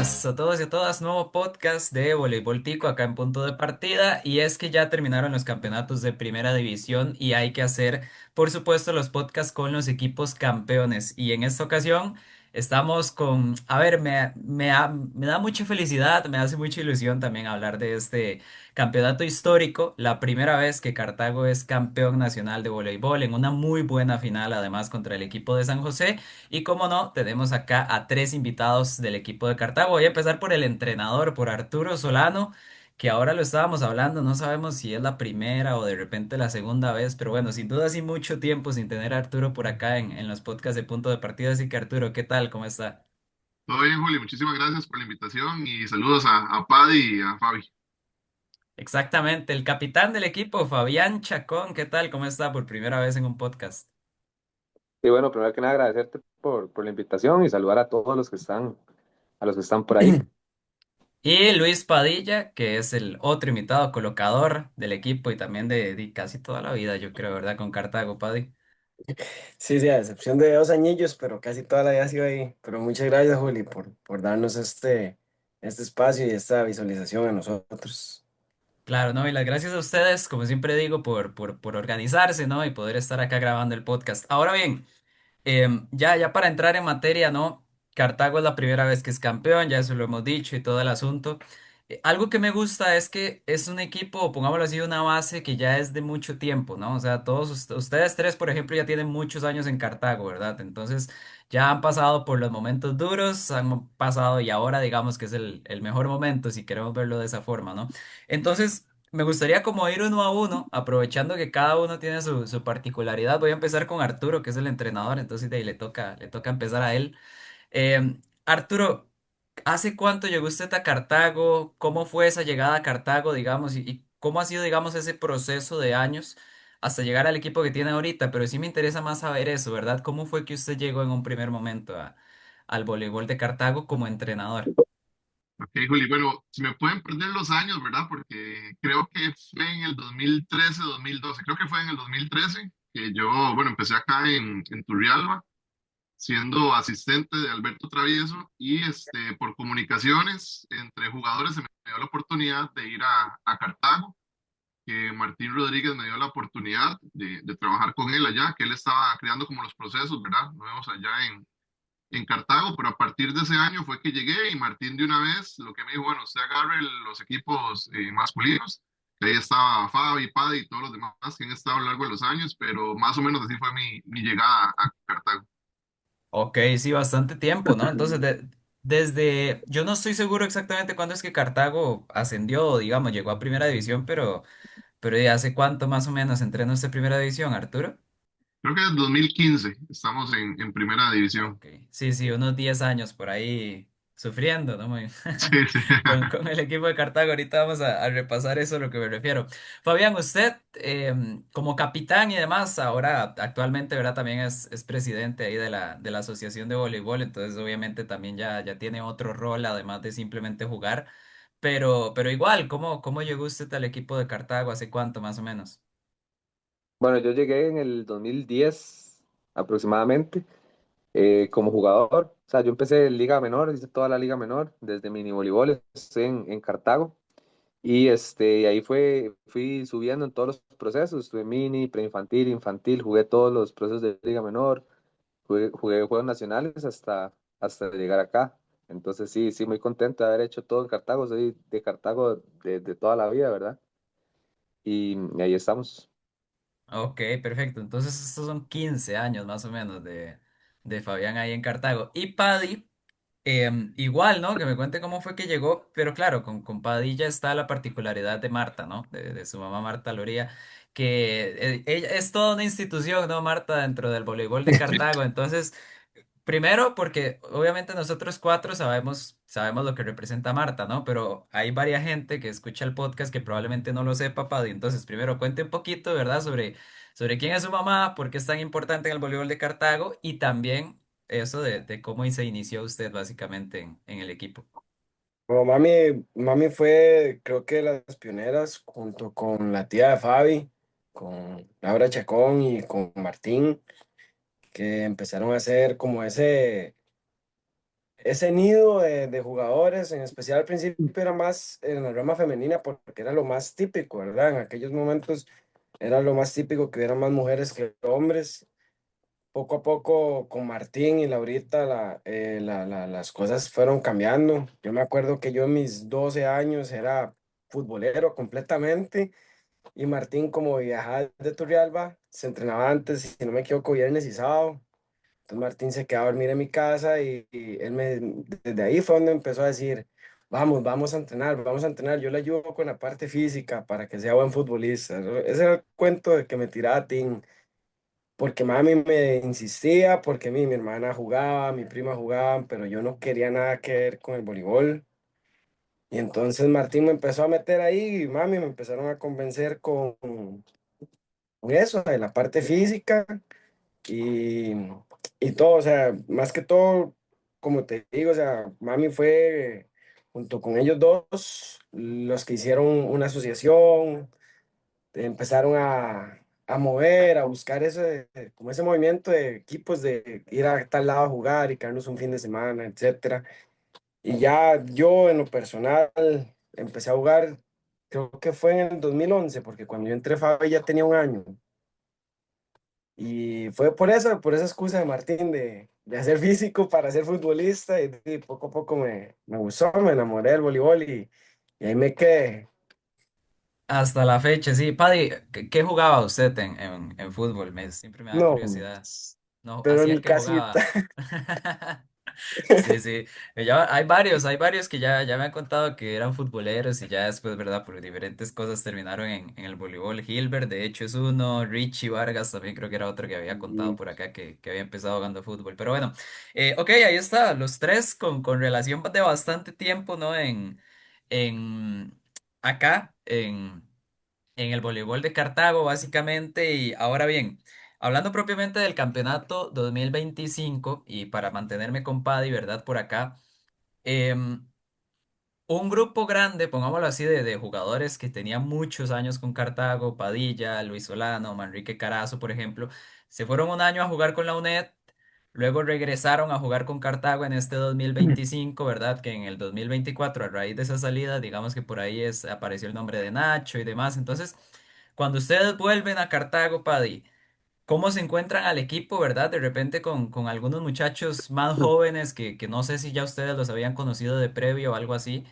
buenas a todos y a todas, nuevo podcast de Voleibol Tico acá en Punto de Partida y es que ya terminaron los campeonatos de primera división y hay que hacer, por supuesto, los podcasts con los equipos campeones y en esta ocasión estamos con, a ver, me da mucha felicidad, me hace mucha ilusión también hablar de este campeonato histórico, la primera vez que Cartago es campeón nacional de voleibol en una muy buena final además contra el equipo de San José. Y como no, tenemos acá a tres invitados del equipo de Cartago. Voy a empezar por el entrenador, por Arturo Solano, que ahora lo estábamos hablando, no sabemos si es la primera o de repente la segunda vez, pero bueno, sin duda sí mucho tiempo sin tener a Arturo por acá en los podcasts de Punto de Partida. Así que Arturo, ¿qué tal? ¿Cómo está? Todo bien, Juli, muchísimas gracias por la invitación y saludos a Paddy y a Fabi. Exactamente, el capitán del equipo, Fabián Chacón, ¿qué tal? ¿Cómo está por primera vez en un podcast? Y bueno, primero que nada agradecerte por la invitación y saludar a todos a los que están por ahí. Y Luis Padilla, que es el otro invitado colocador del equipo y también de casi toda la vida, yo creo, ¿verdad? Con Cartago, Paddy. Sí, sí, a excepción de 2 añillos, pero casi toda la vida ha sido ahí. Pero muchas gracias, Juli, por darnos este espacio y esta visualización a nosotros. Claro, ¿no? Y las gracias a ustedes, como siempre digo, por organizarse, ¿no? Y poder estar acá grabando el podcast. Ahora bien. Ya para entrar en materia, ¿no? Cartago es la primera vez que es campeón, ya eso lo hemos dicho y todo el asunto. Algo que me gusta es que es un equipo, pongámoslo así, una base que ya es de mucho tiempo, ¿no? O sea, todos ustedes tres, por ejemplo, ya tienen muchos años en Cartago, ¿verdad? Entonces, ya han pasado por los momentos duros, han pasado y ahora digamos que es el mejor momento, si queremos verlo de esa forma, ¿no? Entonces, me gustaría como ir uno a uno, aprovechando que cada uno tiene su particularidad. Voy a empezar con Arturo, que es el entrenador, entonces de ahí le toca empezar a él. Arturo, ¿hace cuánto llegó usted a Cartago? ¿Cómo fue esa llegada a Cartago, digamos? Y cómo ha sido, digamos, ese proceso de años hasta llegar al equipo que tiene ahorita? Pero sí me interesa más saber eso, ¿verdad? ¿Cómo fue que usted llegó en un primer momento al voleibol de Cartago como entrenador? Ok, Juli, bueno, si me pueden perder los años, ¿verdad? Porque creo que fue en el 2013, 2012, creo que fue en el 2013 que yo, bueno, empecé acá en Turrialba, siendo asistente de Alberto Travieso y por comunicaciones entre jugadores se me dio la oportunidad de ir a Cartago, que Martín Rodríguez me dio la oportunidad de trabajar con él allá, que él estaba creando como los procesos, ¿verdad? Nuevos allá en Cartago, pero a partir de ese año fue que llegué y Martín de una vez lo que me dijo, bueno, usted agarre los equipos masculinos, que ahí estaba Fabi, Paddy y todos los demás que han estado a lo largo de los años, pero más o menos así fue mi llegada a Cartago. Ok, sí, bastante tiempo, ¿no? Entonces, desde, yo no estoy seguro exactamente cuándo es que Cartago ascendió, digamos, llegó a primera división, pero ¿de hace cuánto más o menos entrenó en primera división, Arturo? Creo que en 2015 estamos en primera división. Ok, sí, sí, unos 10 años por ahí sufriendo, ¿no? Sí, sí. Con el equipo de Cartago, ahorita vamos a repasar eso a lo que me refiero. Fabián, usted como capitán y demás, ahora actualmente, ¿verdad? También es presidente ahí de la Asociación de Voleibol, entonces obviamente también ya tiene otro rol, además de simplemente jugar, pero igual, ¿cómo llegó usted al equipo de Cartago? ¿Hace cuánto más o menos? Bueno, yo llegué en el 2010 aproximadamente como jugador. O sea, yo empecé en Liga Menor, hice toda la Liga Menor, desde mini voleibol, estoy en Cartago. Y ahí fui subiendo en todos los procesos, estuve mini, preinfantil, infantil, jugué todos los procesos de Liga Menor, jugué juegos nacionales hasta llegar acá. Entonces sí, sí, muy contento de haber hecho todo en Cartago, soy de Cartago de toda la vida, ¿verdad? Y ahí estamos. Ok, perfecto. Entonces estos son 15 años más o menos de Fabián ahí en Cartago. Y Paddy, igual, ¿no? Que me cuente cómo fue que llegó, pero claro, con Paddy ya está la particularidad de Marta, ¿no? De su mamá Marta Loría, que ella es toda una institución, ¿no? Marta dentro del voleibol de Cartago. Entonces, primero, porque obviamente nosotros cuatro sabemos lo que representa Marta, ¿no? Pero hay varias gente que escucha el podcast que probablemente no lo sepa, Paddy. Entonces, primero cuente un poquito, ¿verdad? Sobre quién es su mamá, por qué es tan importante en el voleibol de Cartago y también eso de cómo se inició usted básicamente en el equipo. Bueno, mami fue, creo que de las pioneras, junto con la tía de Fabi, con Laura Chacón y con Martín, que empezaron a hacer como ese nido de jugadores, en especial al principio era más en la rama femenina porque era lo más típico, ¿verdad? En aquellos momentos era lo más típico que hubiera más mujeres que hombres. Poco a poco con Martín y Laurita las cosas fueron cambiando. Yo me acuerdo que yo en mis 12 años era futbolero completamente y Martín como viajaba de Turrialba, se entrenaba antes, si no me equivoco, viernes y sábado. Entonces Martín se quedaba a dormir en mi casa y desde ahí fue donde empezó a decir, vamos a entrenar, vamos a entrenar. Yo le ayudo con la parte física para que sea buen futbolista. Ese era el cuento de que me tiraba Tim, porque mami me insistía, porque mi hermana jugaba, mi prima jugaban, pero yo no quería nada que ver con el voleibol. Y entonces Martín me empezó a meter ahí y mami me empezaron a convencer con eso, de la parte física y, y todo, o sea, más que todo, como te digo, o sea, mami fue junto con ellos dos los que hicieron una asociación, empezaron a mover, a buscar como ese movimiento de equipos de ir a tal lado a jugar y quedarnos un fin de semana, etcétera. Y ya yo en lo personal empecé a jugar, creo que fue en el 2011 porque cuando yo entré Fabi ya tenía un año. Y fue por esa excusa de Martín de hacer físico para ser futbolista y poco a poco me gustó, me enamoré del voleibol y ahí me quedé. Hasta la fecha, sí. Paddy, ¿qué jugaba usted en fútbol? Siempre me da No, curiosidad. No, pero ¿hacía ni que casita. jugaba? Sí, sí. Hay varios que ya me han contado que eran futboleros y ya después, ¿verdad? Por diferentes cosas terminaron en el voleibol. Gilbert, de hecho, es uno. Richie Vargas también creo que era otro que había contado Y por acá que había empezado jugando fútbol. Pero bueno, ok, ahí está. Los tres con relación de bastante tiempo, ¿no? En acá, en el voleibol de Cartago, básicamente. Y ahora bien, hablando propiamente del campeonato 2025, y para mantenerme con Paddy, ¿verdad? Por acá, em, un grupo grande, pongámoslo así, de jugadores que tenían muchos años con Cartago, Padilla, Luis Solano, Manrique Carazo, por ejemplo, se fueron un año a jugar con la UNED. Luego regresaron a jugar con Cartago en este 2025, ¿verdad? Que en el 2024, a raíz de esa salida, digamos que por ahí apareció el nombre de Nacho y demás. Entonces, cuando ustedes vuelven a Cartago, Paddy, ¿cómo se encuentran al equipo, verdad? De repente con algunos muchachos más jóvenes que no sé si ya ustedes los habían conocido de previo o algo así,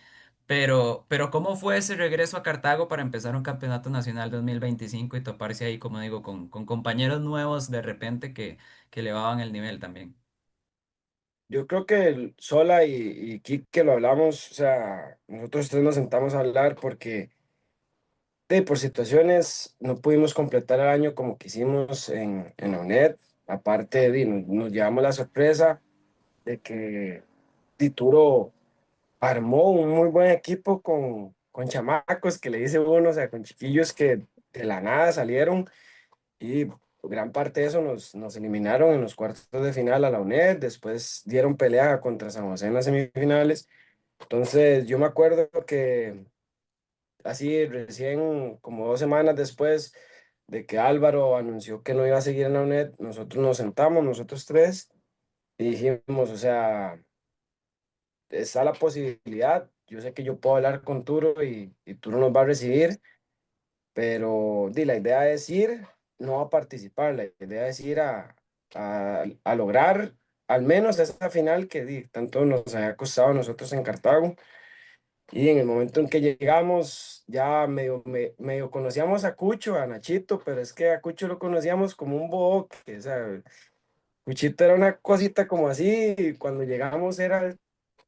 pero ¿cómo fue ese regreso a Cartago para empezar un campeonato nacional 2025 y toparse ahí, como digo, con compañeros nuevos de repente que elevaban el nivel también? yo creo que Sola y Kike lo hablamos, o sea, nosotros tres nos sentamos a hablar porque por situaciones no pudimos completar el año como quisimos en la UNED. Aparte, nos llevamos la sorpresa de que Tituro armó un muy buen equipo con chamacos que le dice uno, o sea, con chiquillos que de la nada salieron y gran parte de eso nos eliminaron en los cuartos de final a la UNED, después dieron pelea contra San José en las semifinales. Entonces yo me acuerdo que así recién como 2 semanas después de que Álvaro anunció que no iba a seguir en la UNED, nosotros nos sentamos, nosotros tres, y dijimos, o sea, está la posibilidad, yo sé que yo puedo hablar con Turo y Turo nos va a recibir, pero la idea es ir, no a participar, la idea es ir a lograr al menos esa final que tanto nos había costado a nosotros en Cartago. Y en el momento en que llegamos, ya medio conocíamos a Cucho, a Nachito, pero es que a Cucho lo conocíamos como un boque, o sea, Cuchito era una cosita como así, y cuando llegamos era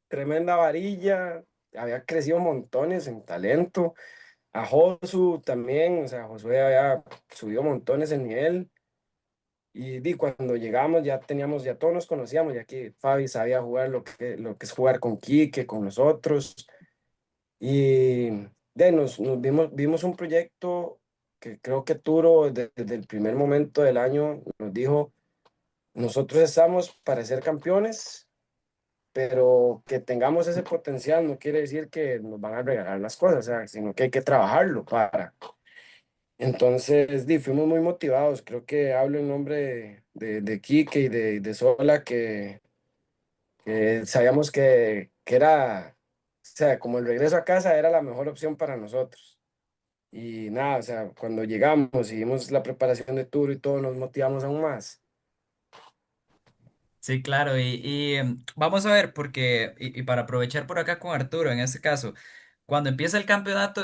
tremenda varilla, había crecido montones en talento. A Josu también, o sea, Josué había subido montones el nivel. Y cuando llegamos ya teníamos, ya todos nos conocíamos, ya que Fabi sabía jugar lo que es jugar con Quique, con nosotros. Y nos vimos un proyecto que creo que Turo desde el primer momento del año nos dijo, nosotros estamos para ser campeones, pero que tengamos ese potencial no quiere decir que nos van a regalar las cosas, o sea, sino que hay que trabajarlo para. Entonces, fuimos muy motivados. Creo que hablo en nombre de Quique y de Sola, que Sabíamos que era, o sea, como el regreso a casa era la mejor opción para nosotros. Y nada, o sea, cuando llegamos y vimos la preparación de Tour y todo, nos motivamos aún más. Sí, claro, vamos a ver, porque, y para aprovechar por acá con Arturo, en este caso, cuando empieza el campeonato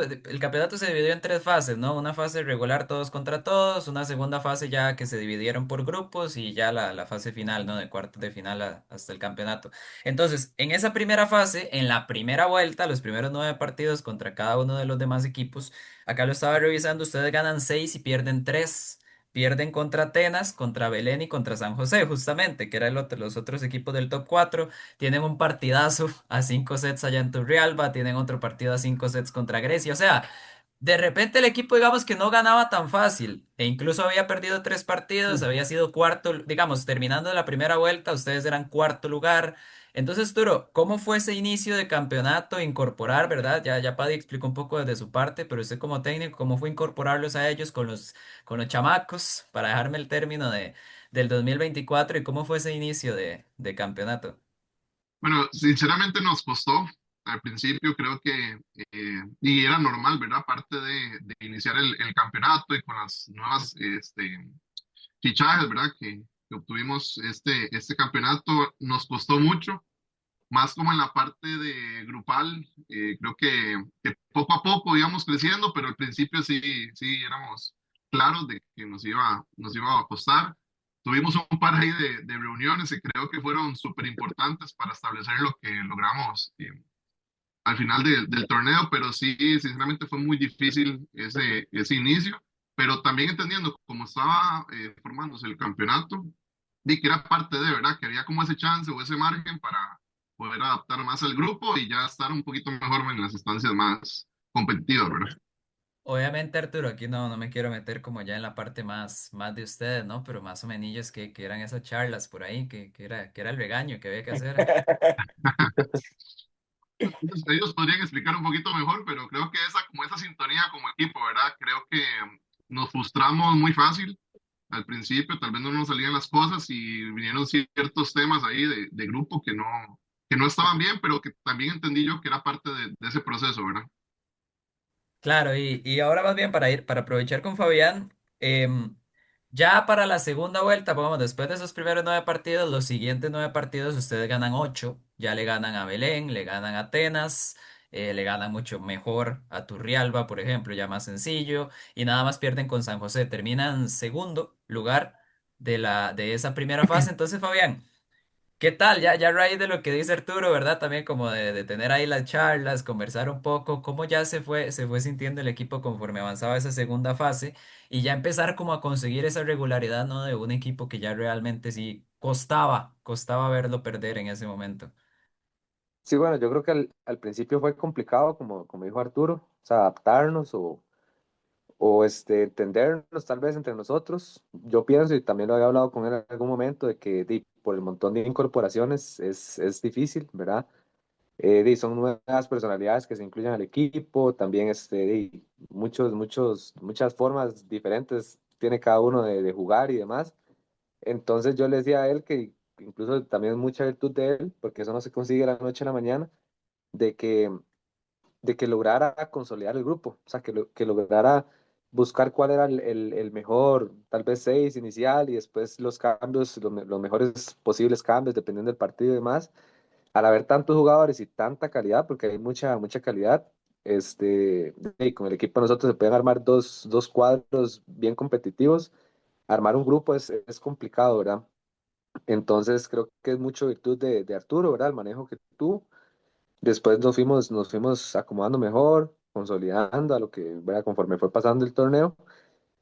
se dividió en tres fases, ¿no? Una fase regular todos contra todos, una segunda fase ya que se dividieron por grupos y ya la fase final, ¿no? De cuartos de final hasta el campeonato. Entonces, en esa primera fase, en la primera vuelta, los primeros 9 partidos contra cada uno de los demás equipos, acá lo estaba revisando, ustedes ganan 6 y pierden 3. Pierden contra Atenas, contra Belén y contra San José, justamente, que eran los otros equipos del top 4. Tienen un partidazo a 5 sets allá en Turrialba, tienen otro partido a 5 sets contra Grecia. O sea, de repente el equipo, digamos que no ganaba tan fácil e incluso había perdido 3 partidos, había sido cuarto, digamos, terminando la primera vuelta, ustedes eran cuarto lugar. Entonces, Turo, ¿cómo fue ese inicio de campeonato? Incorporar, ¿verdad? Ya Paddy explicó un poco desde su parte, pero usted como técnico, ¿cómo fue incorporarlos a ellos con los chamacos, para dejarme el término del 2024 y cómo fue ese inicio de campeonato? Bueno, sinceramente nos costó al principio, creo que, y era normal, ¿verdad? Aparte de iniciar el campeonato y con las nuevas fichajes, ¿verdad? Que obtuvimos este campeonato, nos costó mucho, más como en la parte de grupal, creo que poco a poco íbamos creciendo, pero al principio sí éramos claros de que nos iba a costar. Tuvimos un par ahí de reuniones que creo que fueron súper importantes para establecer lo que logramos al final del torneo, pero sí, sinceramente fue muy difícil ese inicio, pero también entendiendo cómo estaba formándose el campeonato, di que era parte de, ¿verdad? Que había como ese chance o ese margen para poder adaptar más al grupo y ya estar un poquito mejor en las instancias más competitivas, ¿verdad? Obviamente, Arturo, aquí no me quiero meter como ya en la parte más de ustedes, ¿no? Pero más o menos que eran esas charlas por ahí, que era el regaño que había que hacer. Ellos podrían explicar un poquito mejor, pero creo que como esa sintonía como equipo, ¿verdad? Creo que nos frustramos muy fácil al principio, tal vez no nos salían las cosas y vinieron ciertos temas ahí de grupo que no estaban bien, pero que también entendí yo que era parte de ese proceso, ¿verdad? Claro, y ahora más bien para aprovechar con Fabián, ya para la segunda vuelta, vamos, después de esos primeros 9 partidos, los siguientes 9 partidos ustedes ganan 8, ya le ganan a Belén, le ganan a Atenas, le ganan mucho mejor a Turrialba, por ejemplo, ya más sencillo, y nada más pierden con San José, terminan segundo lugar de esa primera fase. Entonces, Fabián, ¿qué tal? Ya a raíz de lo que dice Arturo, ¿verdad? También como de tener ahí las charlas, conversar un poco, cómo ya se fue sintiendo el equipo conforme avanzaba esa segunda fase y ya empezar como a conseguir esa regularidad, ¿no? De un equipo que ya realmente sí costaba verlo perder en ese momento. Sí, bueno, yo creo que al principio fue complicado, como dijo Arturo, o sea, adaptarnos o entendernos tal vez entre nosotros. Yo pienso, y también lo había hablado con él en algún momento, de que por el montón de incorporaciones es difícil, ¿verdad? Son nuevas personalidades que se incluyen al equipo, también muchas formas diferentes tiene cada uno de jugar y demás. Entonces yo le decía a él que incluso también es mucha virtud de él, porque eso no se consigue de la noche a la mañana, de que lograra consolidar el grupo, o sea, que lograra buscar cuál era el mejor, tal vez seis inicial y después los cambios, los mejores posibles cambios, dependiendo del partido y demás. Al haber tantos jugadores y tanta calidad, porque hay mucha calidad, y con el equipo nosotros se pueden armar dos cuadros bien competitivos. Armar un grupo es complicado, ¿verdad? Entonces creo que es mucho virtud de Arturo, ¿verdad? El manejo que tuvo. Después nos fuimos acomodando mejor, consolidando a lo que, ¿verdad? Conforme fue pasando el torneo.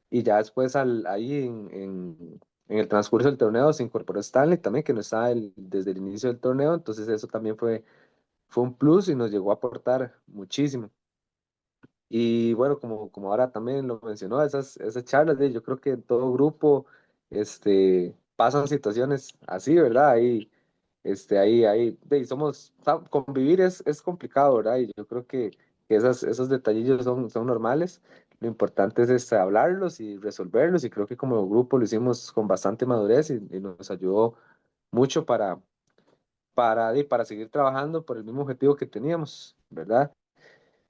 Y ya después ahí en el transcurso del torneo se incorporó Stanley también, que no estaba desde el inicio del torneo. Entonces eso también fue un plus y nos llegó a aportar muchísimo. Y bueno, como ahora también lo mencionó, esas charlas, yo creo que en todo grupo pasan situaciones así, ¿verdad? Convivir es complicado, ¿verdad? Y yo creo que esos detallillos son normales. Lo importante es hablarlos y resolverlos, y creo que como grupo lo hicimos con bastante madurez y nos ayudó mucho para seguir trabajando por el mismo objetivo que teníamos, ¿verdad?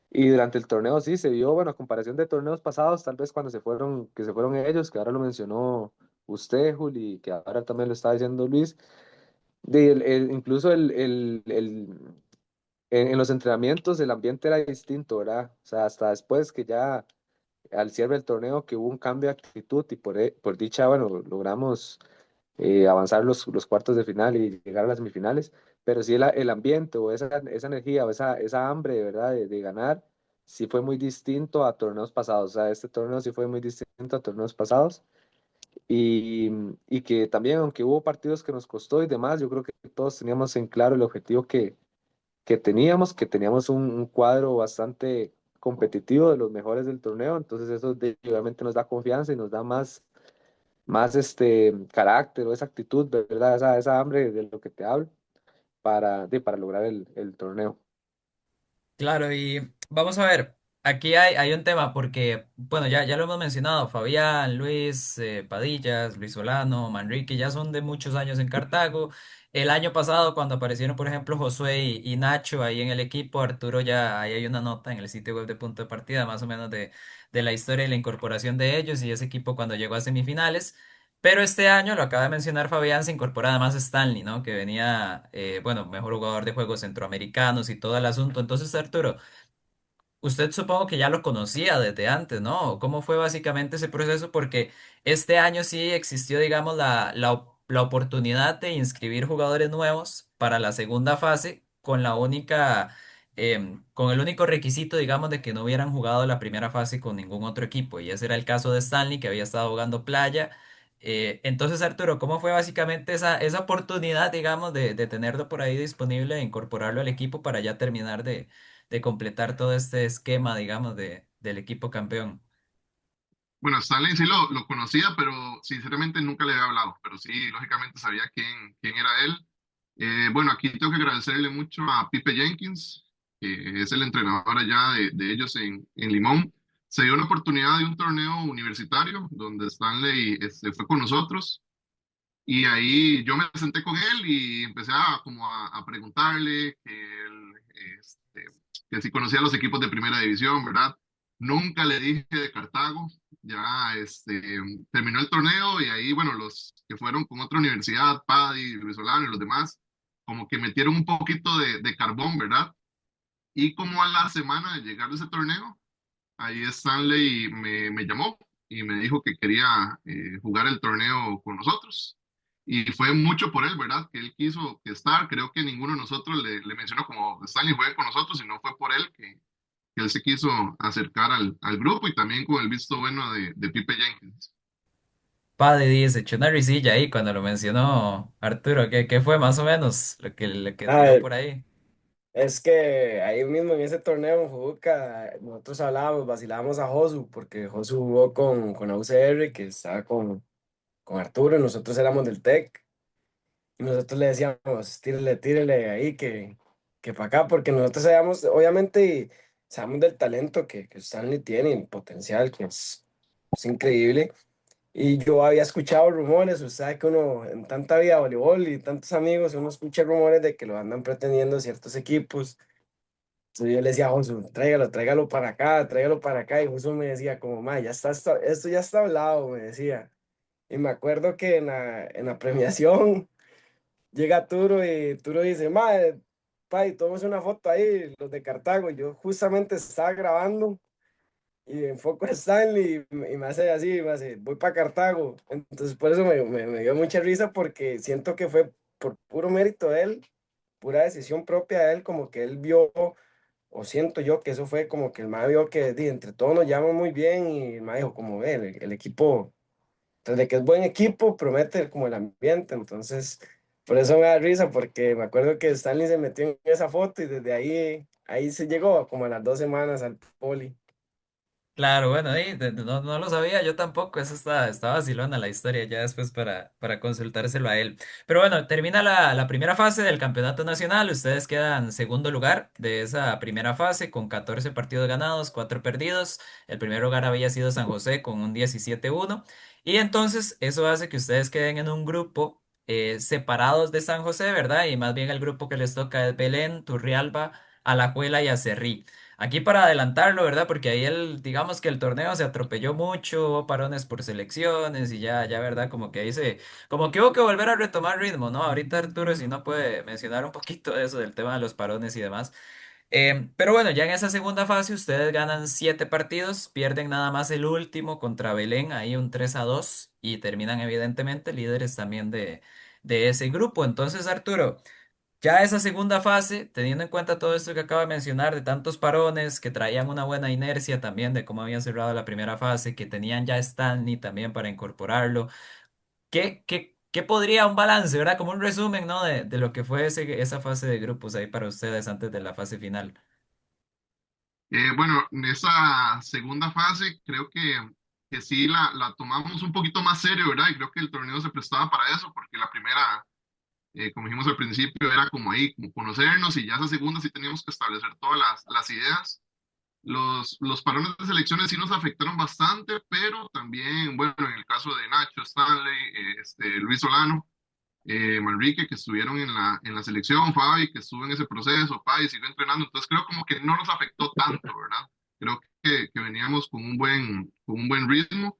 Y durante el torneo sí se vio, bueno, a comparación de torneos pasados, tal vez cuando que se fueron ellos, que ahora lo mencionó usted, Juli, y que ahora también lo está diciendo Luis, incluso en los entrenamientos el ambiente era distinto, ¿verdad? O sea, hasta después que ya al cierre del torneo que hubo un cambio de actitud y por dicha, bueno, logramos avanzar los cuartos de final y llegar a las semifinales, pero sí el ambiente o esa energía o esa hambre, ¿verdad? De ganar, sí fue muy distinto a torneos pasados, o sea, este torneo sí fue muy distinto a torneos pasados y, y que también, aunque hubo partidos que nos costó y demás, yo creo que todos teníamos en claro el objetivo que teníamos un cuadro bastante competitivo de los mejores del torneo, entonces eso obviamente nos da confianza y nos da más carácter o esa actitud, ¿verdad? Esa hambre de lo que te hablo para lograr el torneo. Claro, y vamos a ver, aquí hay un tema porque, bueno, ya lo hemos mencionado, Fabián, Luis, Padillas, Luis Solano, Manrique, ya son de muchos años en Cartago. El año pasado, cuando aparecieron, por ejemplo, Josué y Nacho ahí en el equipo, Arturo ya, ahí hay una nota en el sitio web de Punto de Partida, más o menos de la historia y la incorporación de ellos y ese equipo cuando llegó a semifinales. Pero este año, lo acaba de mencionar Fabián, se incorpora además Stanley, ¿no? Que venía, bueno, mejor jugador de juegos centroamericanos y todo el asunto. Entonces, Arturo, usted supongo que ya lo conocía desde antes, ¿no? ¿Cómo fue básicamente ese proceso? Porque este año sí existió, digamos, la oportunidad de inscribir jugadores nuevos para la segunda fase con la única, con el único requisito, digamos, de que no hubieran jugado la primera fase con ningún otro equipo. Y ese era el caso de Stanley, que había estado jugando playa. Entonces, Arturo, ¿cómo fue básicamente esa oportunidad, digamos, de tenerlo por ahí disponible e incorporarlo al equipo para ya terminar de completar todo este esquema, digamos, del equipo campeón? Bueno, Stanley sí lo conocía, pero sinceramente nunca le había hablado, pero sí, lógicamente sabía quién era él. Bueno, aquí tengo que agradecerle mucho a Pipe Jenkins, que es el entrenador allá de ellos en Limón. Se dio una oportunidad de un torneo universitario donde Stanley fue con nosotros. Y ahí yo me senté con él y empecé a preguntarle este, que si conocía los equipos de primera división, ¿verdad? Nunca le dije de Cartago. Ya terminó el torneo y ahí, bueno, los que fueron con otra universidad, Paddy, Luis Solano y los demás, como que metieron un poquito de carbón, ¿verdad? Y como a la semana de llegar a ese torneo, ahí Stanley me llamó y me dijo que quería jugar el torneo con nosotros. Y fue mucho por él, ¿verdad? Que él quiso que estar. Creo que ninguno de nosotros le mencionó como Stanley juegue con nosotros, sino fue por él que él se quiso acercar al grupo y también con el visto bueno de Pipe Jenkins. Padre dice, echó una risilla ahí cuando lo mencionó Arturo. ¿Qué fue más o menos lo que tiró Ah, por ahí? es que ahí mismo en ese torneo en Juca, nosotros hablábamos, vacilábamos a Josu, porque Josu jugó con la UCR, que estaba con Arturo, y nosotros éramos del TEC, y nosotros le decíamos, tírele, tírele ahí, que para acá, porque nosotros sabíamos, obviamente, sabemos del talento que Stanley tiene, el potencial, que es increíble. Y yo había escuchado rumores, usted sabe que uno en tanta vida de voleibol y tantos amigos, uno escucha rumores de que lo andan pretendiendo ciertos equipos. Entonces yo le decía a Josu, tráigalo, tráigalo para acá, tráigalo para acá. Y Josu me decía como, ma, ya está, esto ya está hablado, me decía. Y me acuerdo que en la premiación llega Turo y Turo dice, ma, pa, tomamos una foto ahí, los de Cartago. Yo justamente estaba grabando y enfoco a Stanley y me hace así, me hace, voy para Cartago. Entonces por eso me dio mucha risa porque siento que fue por puro mérito de él, pura decisión propia de él, como que él vio, o siento yo que eso fue como que el mae vio que entre todos nos llaman muy bien y el mae dijo como ve, el equipo, desde que es buen equipo, promete como el ambiente. Entonces por eso me da risa porque me acuerdo que Stanley se metió en esa foto y desde ahí se llegó como a las 2 semanas al poli. Claro, bueno, no lo sabía, yo tampoco, eso está vacilona la historia, ya después para consultárselo a él. Pero bueno, termina la primera fase del campeonato nacional, ustedes quedan segundo lugar de esa primera fase con 14 partidos ganados, 4 perdidos, el primer lugar había sido San José con un 17-1 y entonces eso hace que ustedes queden en un grupo separados de San José, ¿verdad? Y más bien el grupo que les toca es Belén, Turrialba, Alajuela y Acerrí. Aquí para adelantarlo, ¿verdad? Porque ahí digamos que el torneo se atropelló mucho, hubo parones por selecciones y ya, ¿verdad? Como que ahí como que hubo que volver a retomar ritmo, ¿no? Ahorita Arturo, si no puede mencionar un poquito de eso, del tema de los parones y demás. Pero bueno, ya en esa segunda fase ustedes ganan 7 partidos, pierden nada más el último contra Belén, ahí un 3-2 y terminan evidentemente líderes también de ese grupo. Entonces, Arturo, ya esa segunda fase, teniendo en cuenta todo esto que acabo de mencionar, de tantos parones que traían una buena inercia también de cómo habían cerrado la primera fase, que tenían ya Stanley también para incorporarlo. ¿Qué podría un balance, ¿verdad? Como un resumen, ¿no? De lo que fue esa fase de grupos ahí para ustedes antes de la fase final. Bueno, en esa segunda fase creo que sí la tomamos un poquito más serio, ¿verdad? Y creo que el torneo se prestaba para eso, porque la primera, como dijimos al principio, era como ahí, como conocernos, y ya esa segunda sí teníamos que establecer todas las ideas. Los parones de selecciones sí nos afectaron bastante, pero también, bueno, en el caso de Nacho, Stanley, Luis Solano, Manrique, que estuvieron en la selección, Fabi, que estuvo en ese proceso, Fabi siguió entrenando, entonces creo como que no nos afectó tanto, ¿verdad? Creo que veníamos con un buen ritmo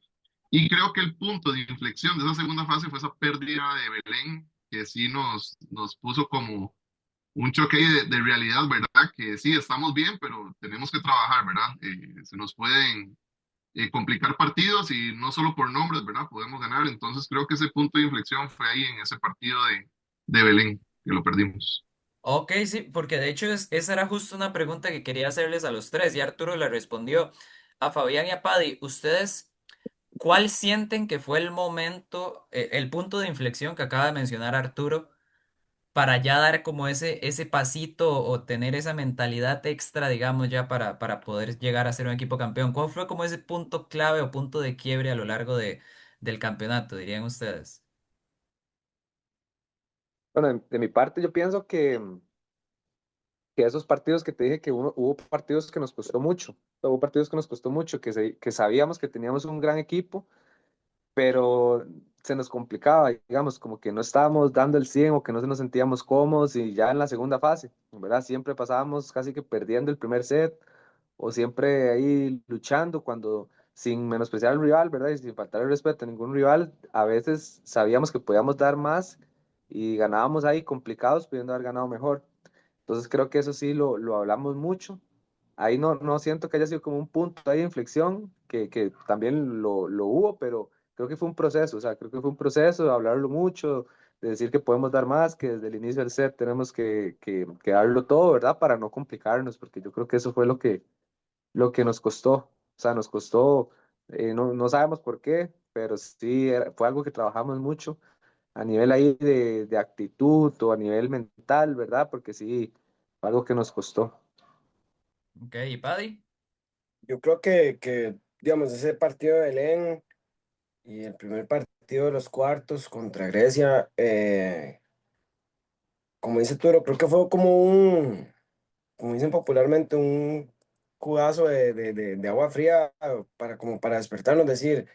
y creo que el punto de inflexión de esa segunda fase fue esa pérdida de Belén, que sí nos puso como un choque ahí de realidad, ¿verdad? Que sí, estamos bien, pero tenemos que trabajar, ¿verdad? Se nos pueden complicar partidos y no solo por nombres, ¿verdad? Podemos ganar. Entonces creo que ese punto de inflexión fue ahí en ese partido de Belén, que lo perdimos. Ok, sí, porque de hecho esa era justo una pregunta que quería hacerles a los tres y Arturo le respondió a Fabián y a Paddy. ¿Ustedes cuál sienten que fue el momento, el punto de inflexión que acaba de mencionar Arturo para ya dar como ese pasito o tener esa mentalidad extra, digamos, ya para poder llegar a ser un equipo campeón? ¿Cuál fue como ese punto clave o punto de quiebre a lo largo del campeonato, dirían ustedes? Bueno, de mi parte yo pienso que esos partidos que te dije que hubo partidos que nos costó mucho, hubo partidos que nos costó mucho, que sabíamos que teníamos un gran equipo, pero se nos complicaba, digamos, como que no estábamos dando el 100 o que no se nos sentíamos cómodos y ya en la segunda fase, ¿verdad? Siempre pasábamos casi que perdiendo el primer set o siempre ahí luchando cuando, sin menospreciar al rival, ¿verdad? Y sin faltar el respeto a ningún rival, a veces sabíamos que podíamos dar más y ganábamos ahí complicados, pudiendo haber ganado mejor. Entonces creo que eso sí lo hablamos mucho. Ahí no siento que haya sido como un punto ahí de inflexión, que también lo hubo, pero creo que fue un proceso, o sea, creo que fue un proceso de hablarlo mucho, de decir que podemos dar más, que desde el inicio del set tenemos que darlo todo, ¿verdad? Para no complicarnos, porque yo creo que eso fue lo que nos costó, o sea, nos costó, no sabemos por qué, pero sí fue algo que trabajamos mucho a nivel ahí de actitud o a nivel mental, ¿verdad? Porque sí, fue algo que nos costó. Ok, ¿y Paddy? Yo creo que, digamos, ese partido de Belén y el primer partido de los cuartos contra Grecia, como dice Turo, creo que fue como como dicen popularmente, un cudazo de agua fría para, como para despertarnos, decir,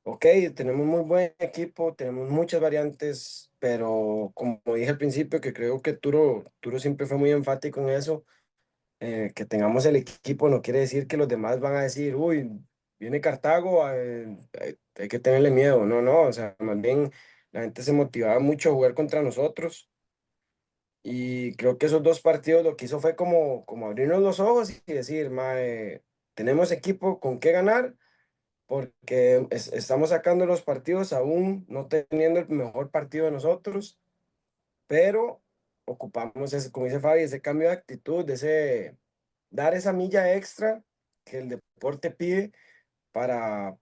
ok, tenemos muy buen equipo, tenemos muchas variantes, pero como dije al principio, que creo que Turo siempre fue muy enfático en eso, que tengamos el equipo no quiere decir que los demás van a decir, uy, viene Cartago, hay que tenerle miedo. No, no, o sea, más bien la gente se motivaba mucho a jugar contra nosotros y creo que esos dos partidos lo que hizo fue como abrirnos los ojos y decir, mae, tenemos equipo con qué ganar porque estamos sacando los partidos aún no teniendo el mejor partido de nosotros, pero ocupamos ese, como dice Fabi, ese cambio de actitud, dar esa milla extra que el deporte pide para,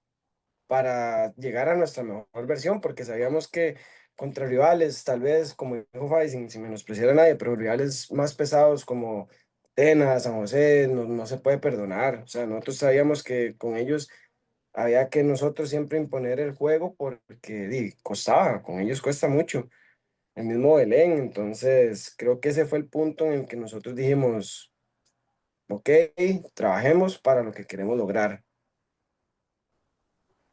para llegar a nuestra mejor versión, porque sabíamos que contra rivales, tal vez, como dijo Fabi, sin menospreciar a nadie, pero rivales más pesados como Atenas, San José, no se puede perdonar. O sea, nosotros sabíamos que con ellos había que nosotros siempre imponer el juego porque costaba, con ellos cuesta mucho. El mismo Belén, entonces creo que ese fue el punto en el que nosotros dijimos, ok, trabajemos para lo que queremos lograr.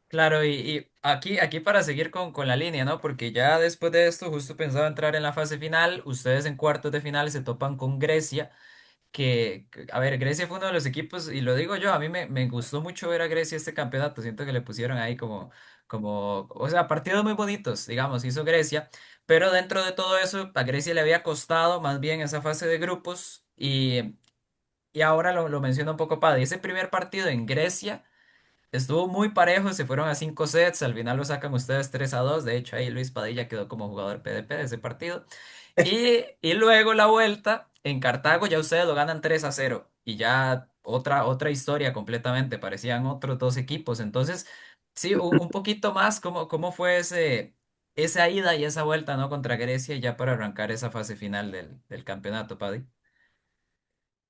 Claro, y aquí para seguir con la línea, ¿no? Porque ya después de esto, justo pensaba entrar en la fase final, ustedes en cuartos de final se topan con Grecia, a ver, Grecia fue uno de los equipos, y lo digo yo, a mí me gustó mucho ver a Grecia este campeonato, siento que le pusieron ahí o sea, partidos muy bonitos, digamos, hizo Grecia, pero dentro de todo eso, a Grecia le había costado más bien esa fase de grupos, y ahora lo menciona un poco Paddy, ese primer partido en Grecia. Estuvo muy parejo, se fueron a 5 sets, al final lo sacan ustedes 3-2, de hecho ahí Luis Padilla quedó como jugador PDP de ese partido. Y luego la vuelta en Cartago ya ustedes lo ganan 3-0 y ya otra historia completamente, parecían otros dos equipos. Entonces, sí, un poquito más cómo fue esa ida y esa vuelta, ¿no? Contra Grecia ya para arrancar esa fase final del campeonato, Paddy.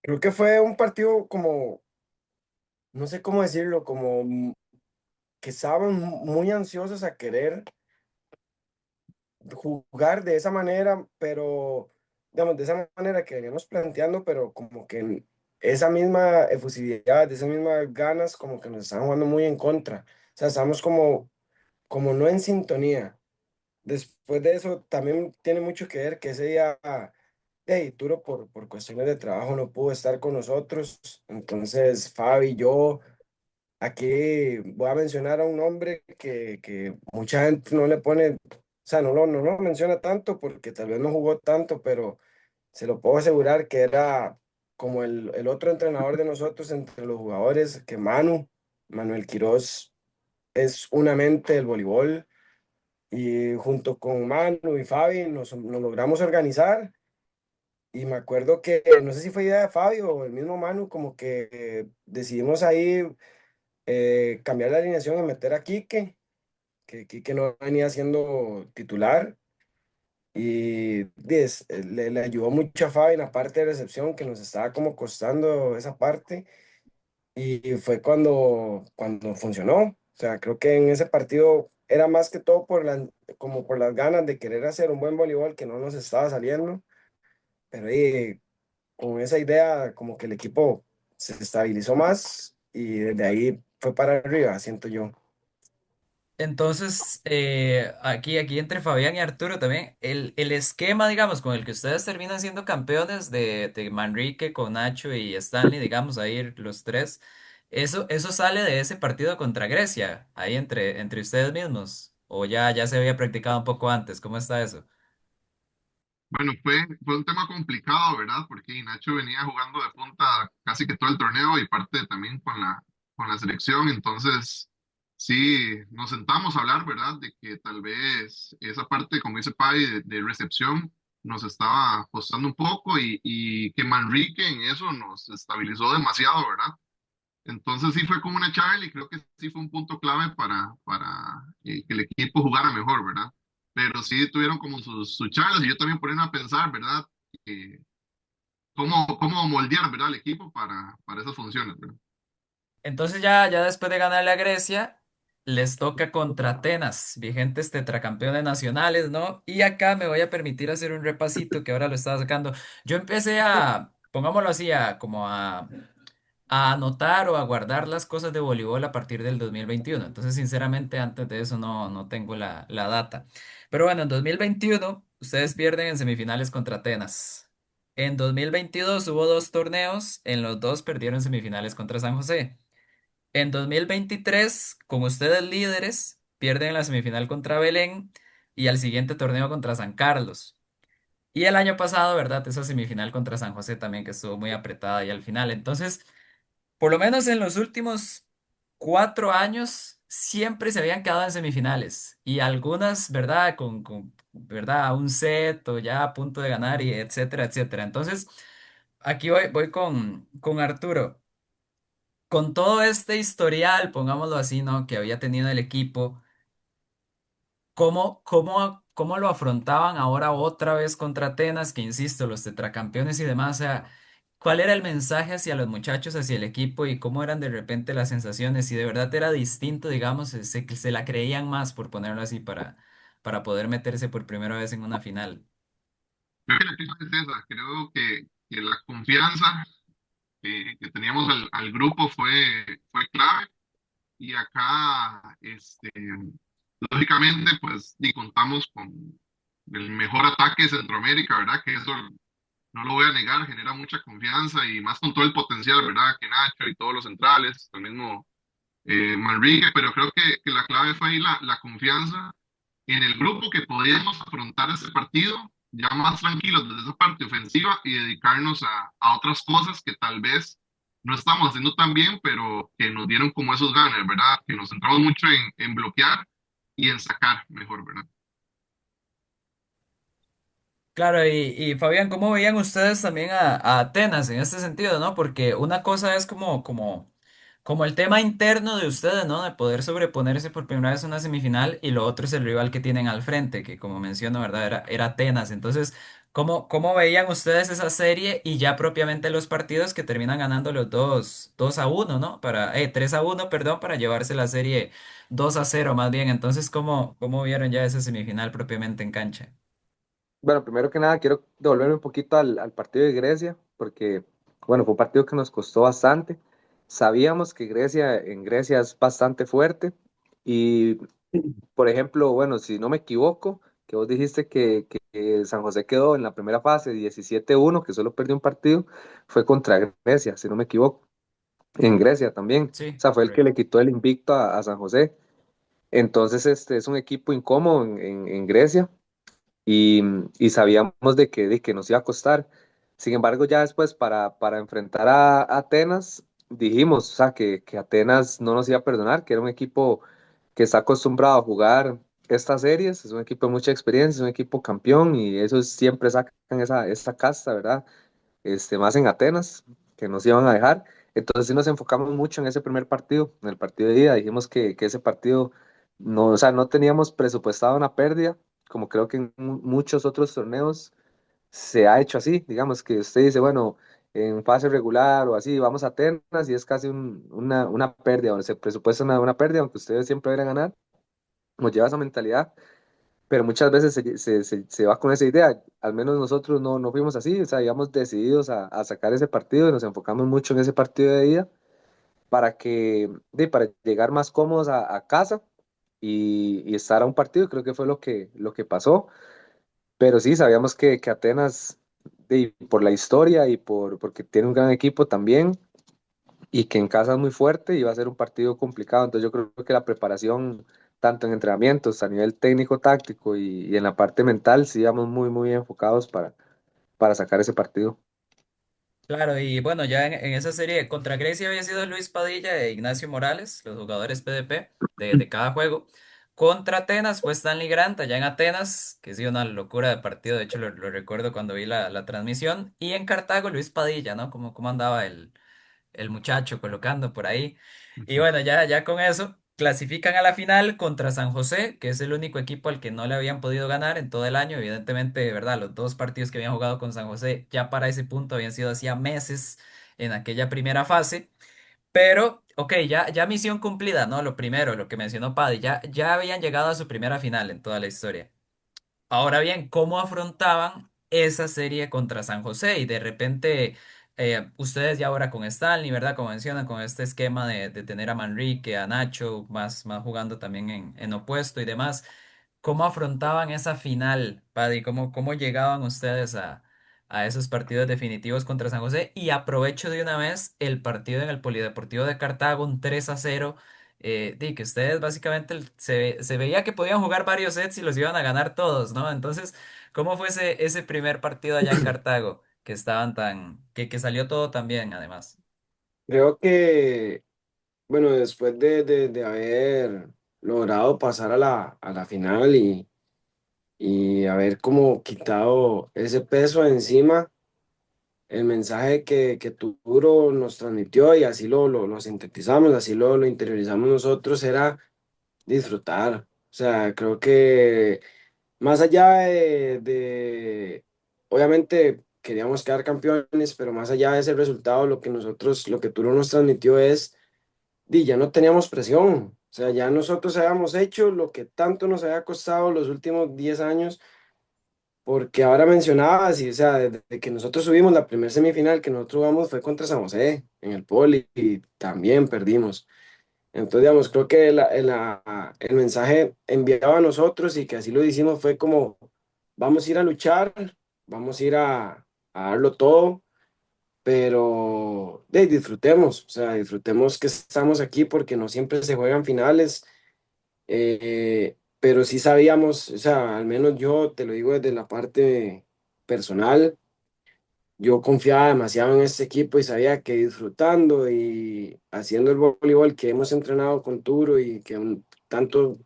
Creo que fue un partido como, no sé cómo decirlo, como que estaban muy ansiosos a querer jugar de esa manera, pero, digamos, de esa manera que veníamos planteando, pero como que esa misma efusividad, esas mismas ganas, como que nos estaban jugando muy en contra. O sea, estamos como no en sintonía. Después de eso, también tiene mucho que ver que ese día, hey, Turo por cuestiones de trabajo no pudo estar con nosotros. Entonces, Fabi, yo, aquí voy a mencionar a un hombre que mucha gente no le pone, o sea, no lo menciona tanto porque tal vez no jugó tanto, pero se lo puedo asegurar que era como el otro entrenador de nosotros entre los jugadores, que Manuel Quirós es una mente del voleibol y junto con Manu y Fabi nos logramos organizar. Y me acuerdo que, no sé si fue idea de Fabio o el mismo Manu, como que decidimos ahí cambiar la alineación y meter a Quique, que Quique no venía siendo titular. Y le ayudó mucho a Fabi en la parte de recepción, que nos estaba como costando esa parte. Y fue cuando funcionó. O sea, creo que en ese partido era más que todo como por las ganas de querer hacer un buen voleibol que no nos estaba saliendo. Pero con esa idea, como que el equipo se estabilizó más y desde ahí fue para arriba, siento yo. Entonces, aquí entre Fabián y Arturo también, el esquema, digamos, con el que ustedes terminan siendo campeones de Manrique con Nacho y Stanley, digamos, ahí los tres, eso sale de ese partido contra Grecia, ahí entre ustedes mismos, o ya se había practicado un poco antes, ¿cómo está eso? Bueno, fue un tema complicado, ¿verdad? Porque Nacho venía jugando de punta casi que todo el torneo y parte también con la selección. Entonces, sí, nos sentamos a hablar, ¿verdad? De que tal vez esa parte, como dice Pai, de recepción nos estaba costando un poco y que Manrique en eso nos estabilizó demasiado, ¿verdad? Entonces sí fue como una charla y creo que sí fue un punto clave para que el equipo jugara mejor, ¿verdad? Pero sí tuvieron como sus charlas y yo también ponerme a pensar, ¿verdad? Eh, cómo moldear, ¿verdad? El equipo para esas funciones, ¿verdad? Entonces ya después de ganarle a Grecia, les toca contra Atenas, vigentes tetracampeones nacionales, ¿no? Y acá me voy a permitir hacer un repasito que ahora lo estaba sacando. Yo empecé pongámoslo así, a anotar o a guardar las cosas de voleibol a partir del 2021. Entonces, sinceramente, antes de eso no tengo la data. Pero bueno, en 2021 ustedes pierden en semifinales contra Atenas. En 2022 hubo dos torneos, en los dos perdieron semifinales contra San José. En 2023, con ustedes líderes, pierden la semifinal contra Belén y al siguiente torneo contra San Carlos. Y el año pasado, ¿verdad? Esa semifinal contra San José también que estuvo muy apretada y al final. Entonces, por lo menos en los últimos 4 años, siempre se habían quedado en semifinales. Y algunas, ¿verdad? ¿Verdad? Un set o ya a punto de ganar y etcétera, etcétera. Entonces, aquí voy con Arturo. Con todo este historial, pongámoslo así, ¿no? Que había tenido el equipo, ¿cómo lo afrontaban ahora otra vez contra Atenas, que insisto, los tetracampeones y demás? O sea, ¿cuál era el mensaje hacia los muchachos, hacia el equipo y cómo eran de repente las sensaciones? Si de verdad era distinto, digamos, se la creían más, por ponerlo así, para poder meterse por primera vez en una final. Creo que la clave es esa, creo que la confianza que teníamos al grupo fue clave. y acá, lógicamente, pues, y contamos con el mejor ataque de Centroamérica, ¿verdad? Que eso no lo voy a negar, genera mucha confianza y más con todo el potencial, ¿verdad? Que Nacho y todos los centrales, el mismo Manrique, pero creo que la clave fue ahí la confianza en el grupo que podíamos afrontar ese partido ya más tranquilos desde esa parte ofensiva y dedicarnos a otras cosas que tal vez no estamos haciendo tan bien, pero que nos dieron como esos ganas, ¿verdad? Que nos centramos mucho en bloquear y en sacar mejor, ¿verdad? Claro, y Fabián, ¿cómo veían ustedes también a Atenas en este sentido, ¿no? Porque una cosa es como el tema interno de ustedes, ¿no? De poder sobreponerse por primera vez a una semifinal y lo otro es el rival que tienen al frente, que como menciono, ¿verdad? Era Atenas. Entonces, ¿cómo veían ustedes esa serie y ya propiamente los partidos que terminan ganando los dos a uno, ¿no? 3-1, perdón, para llevarse la serie 2-0 más bien. Entonces, ¿cómo vieron ya esa semifinal propiamente en cancha? Bueno, primero que nada, quiero devolverme un poquito al partido de Grecia, porque, bueno, fue un partido que nos costó bastante. Sabíamos que en Grecia es bastante fuerte y, por ejemplo, bueno, si no me equivoco, que vos dijiste que San José quedó en la primera fase 17-1, que solo perdió un partido, fue contra Grecia, si no me equivoco, en Grecia también. O Sí, sea, fue el que correcto. le quitó el invicto a San José. Entonces, este es un equipo incómodo en Grecia y, y sabíamos de que nos iba a costar. Sin embargo, ya después para enfrentar a Atenas, dijimos, o sea, que Atenas no nos iba a perdonar, que era un equipo que está acostumbrado a jugar estas series, es un equipo de mucha experiencia, es un equipo campeón y ellos siempre sacan esa casta, ¿verdad? Más en Atenas, que nos iban a dejar. Entonces sí nos enfocamos mucho en ese primer partido, en el partido de ida. Dijimos que ese partido, no, o sea, no teníamos presupuestado una pérdida, como creo que en muchos otros torneos se ha hecho así. Digamos que usted dice, bueno, en fase regular o así, vamos a Atenas y es casi una pérdida, o se presupuesta una pérdida, aunque ustedes siempre van a ganar, nos lleva esa mentalidad, pero muchas veces se va con esa idea. Al menos nosotros no fuimos así, o sea, íbamos decididos a sacar ese partido y nos enfocamos mucho en ese partido de ida para llegar más cómodos a casa y estar a un partido. Creo que fue lo que pasó, pero sí, sabíamos que Atenas, por la historia y porque tiene un gran equipo también, y que en casa es muy fuerte y va a ser un partido complicado. Entonces yo creo que la preparación, tanto en entrenamientos, a nivel técnico, táctico y en la parte mental, sí vamos muy, muy enfocados para sacar ese partido. Claro, y bueno, ya en esa serie contra Grecia había sido Luis Padilla e Ignacio Morales, los jugadores PDP de cada juego. Contra Atenas fue Stanley Grant, allá en Atenas, que ha sido una locura de partido, de hecho lo recuerdo cuando vi la transmisión. Y en Cartago Luis Padilla, ¿no? Cómo andaba el muchacho colocando por ahí. Y bueno, ya con eso clasifican a la final contra San José, que es el único equipo al que no le habían podido ganar en todo el año. Evidentemente, ¿verdad? Los dos partidos que habían jugado con San José ya para ese punto habían sido hacía meses en aquella primera fase. Pero, ok, ya misión cumplida, ¿no? Lo primero, lo que mencionó Paddy, ya habían llegado a su primera final en toda la historia. Ahora bien, ¿cómo afrontaban esa serie contra San José? Y de repente, ustedes ya ahora con Stanley, ¿verdad? Como mencionan, con este esquema de tener a Manrique, a Nacho, más jugando también en opuesto y demás. ¿Cómo afrontaban esa final, Paddy? ¿Cómo llegaban ustedes a esos partidos definitivos contra San José? Y aprovecho de una vez el partido en el Polideportivo de Cartago, un 3-0, que ustedes básicamente se veía que podían jugar varios sets y los iban a ganar todos, ¿no? Entonces, ¿cómo fue ese primer partido allá en Cartago? Que estaban que salió todo tan bien, además. Creo que, bueno, después de haber logrado pasar a la final y haber como quitado ese peso encima, el mensaje que Turo nos transmitió y así lo sintetizamos, así lo interiorizamos nosotros era disfrutar. O sea, creo que más allá obviamente queríamos quedar campeones, pero más allá de ese resultado, lo que Turo nos transmitió es, ya no teníamos presión. O sea, ya nosotros habíamos hecho lo que tanto nos había costado los últimos 10 años, porque ahora mencionabas, y o sea, desde que nosotros subimos la primera semifinal que nosotros jugamos fue contra San José en el Poli y también perdimos. Entonces, digamos, creo que el mensaje enviado a nosotros y que así lo hicimos fue como, vamos a ir a luchar, vamos a ir a darlo todo, pero disfrutemos, o sea, disfrutemos que estamos aquí porque no siempre se juegan finales, pero sí sabíamos, o sea, al menos yo te lo digo desde la parte personal, yo confiaba demasiado en este equipo y sabía que disfrutando y haciendo el voleibol que hemos entrenado con Turo y que tanto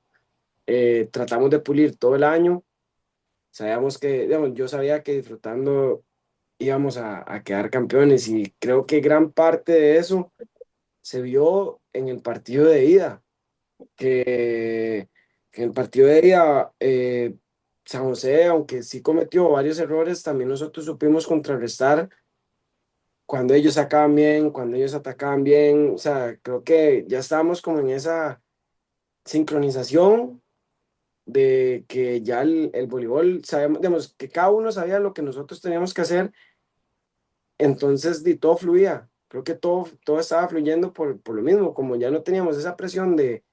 tratamos de pulir todo el año, sabíamos que, digamos, yo sabía que disfrutando íbamos a quedar campeones y creo que gran parte de eso se vio en el partido de ida, que, que en el partido de ida San José, aunque sí cometió varios errores, también nosotros supimos contrarrestar cuando ellos sacaban bien, cuando ellos atacaban bien, o sea, creo que ya estábamos como en esa sincronización de que ya el voleibol, sabemos, digamos, que cada uno sabía lo que nosotros teníamos que hacer, entonces todo fluía, creo que todo estaba fluyendo por lo mismo, como ya no teníamos esa presión de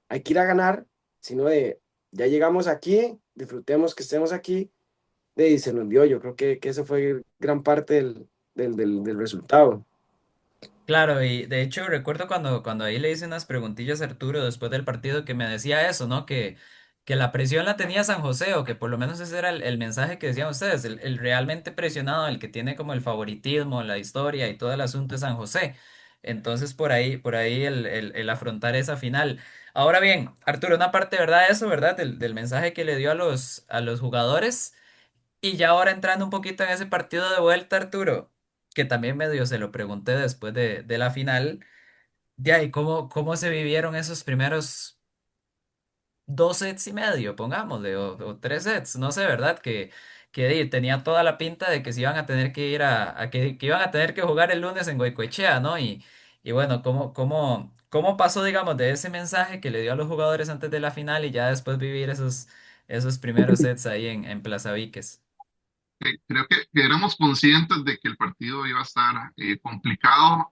hay que ir a ganar, sino de ya llegamos aquí, disfrutemos que estemos aquí, y se nos dio, yo creo que eso fue gran parte del resultado. Claro, y de hecho recuerdo cuando ahí le hice unas preguntillas a Arturo después del partido que me decía eso, ¿no? Que la presión la tenía San José, o que por lo menos ese era el mensaje que decían ustedes, el realmente presionado, el que tiene como el favoritismo, la historia y todo el asunto es San José. Entonces por ahí el afrontar esa final. Ahora bien, Arturo, una parte, ¿verdad? Eso, ¿verdad? Del mensaje que le dio a los jugadores. Y ya ahora entrando un poquito en ese partido de vuelta, Arturo, que también medio se lo pregunté después de la final, de ahí, ¿cómo se vivieron esos primeros 2 sets y medio, pongámosle, o 3 sets? No sé, ¿verdad? Tenía toda la pinta de que se iban a tener que ir que iban a tener que jugar el lunes en Goicoechea, ¿no? Y bueno, ¿cómo pasó, digamos, de ese mensaje que le dio a los jugadores antes de la final y ya después vivir esos primeros sets ahí en Plaza Víquez? Creo que éramos conscientes de que el partido iba a estar complicado.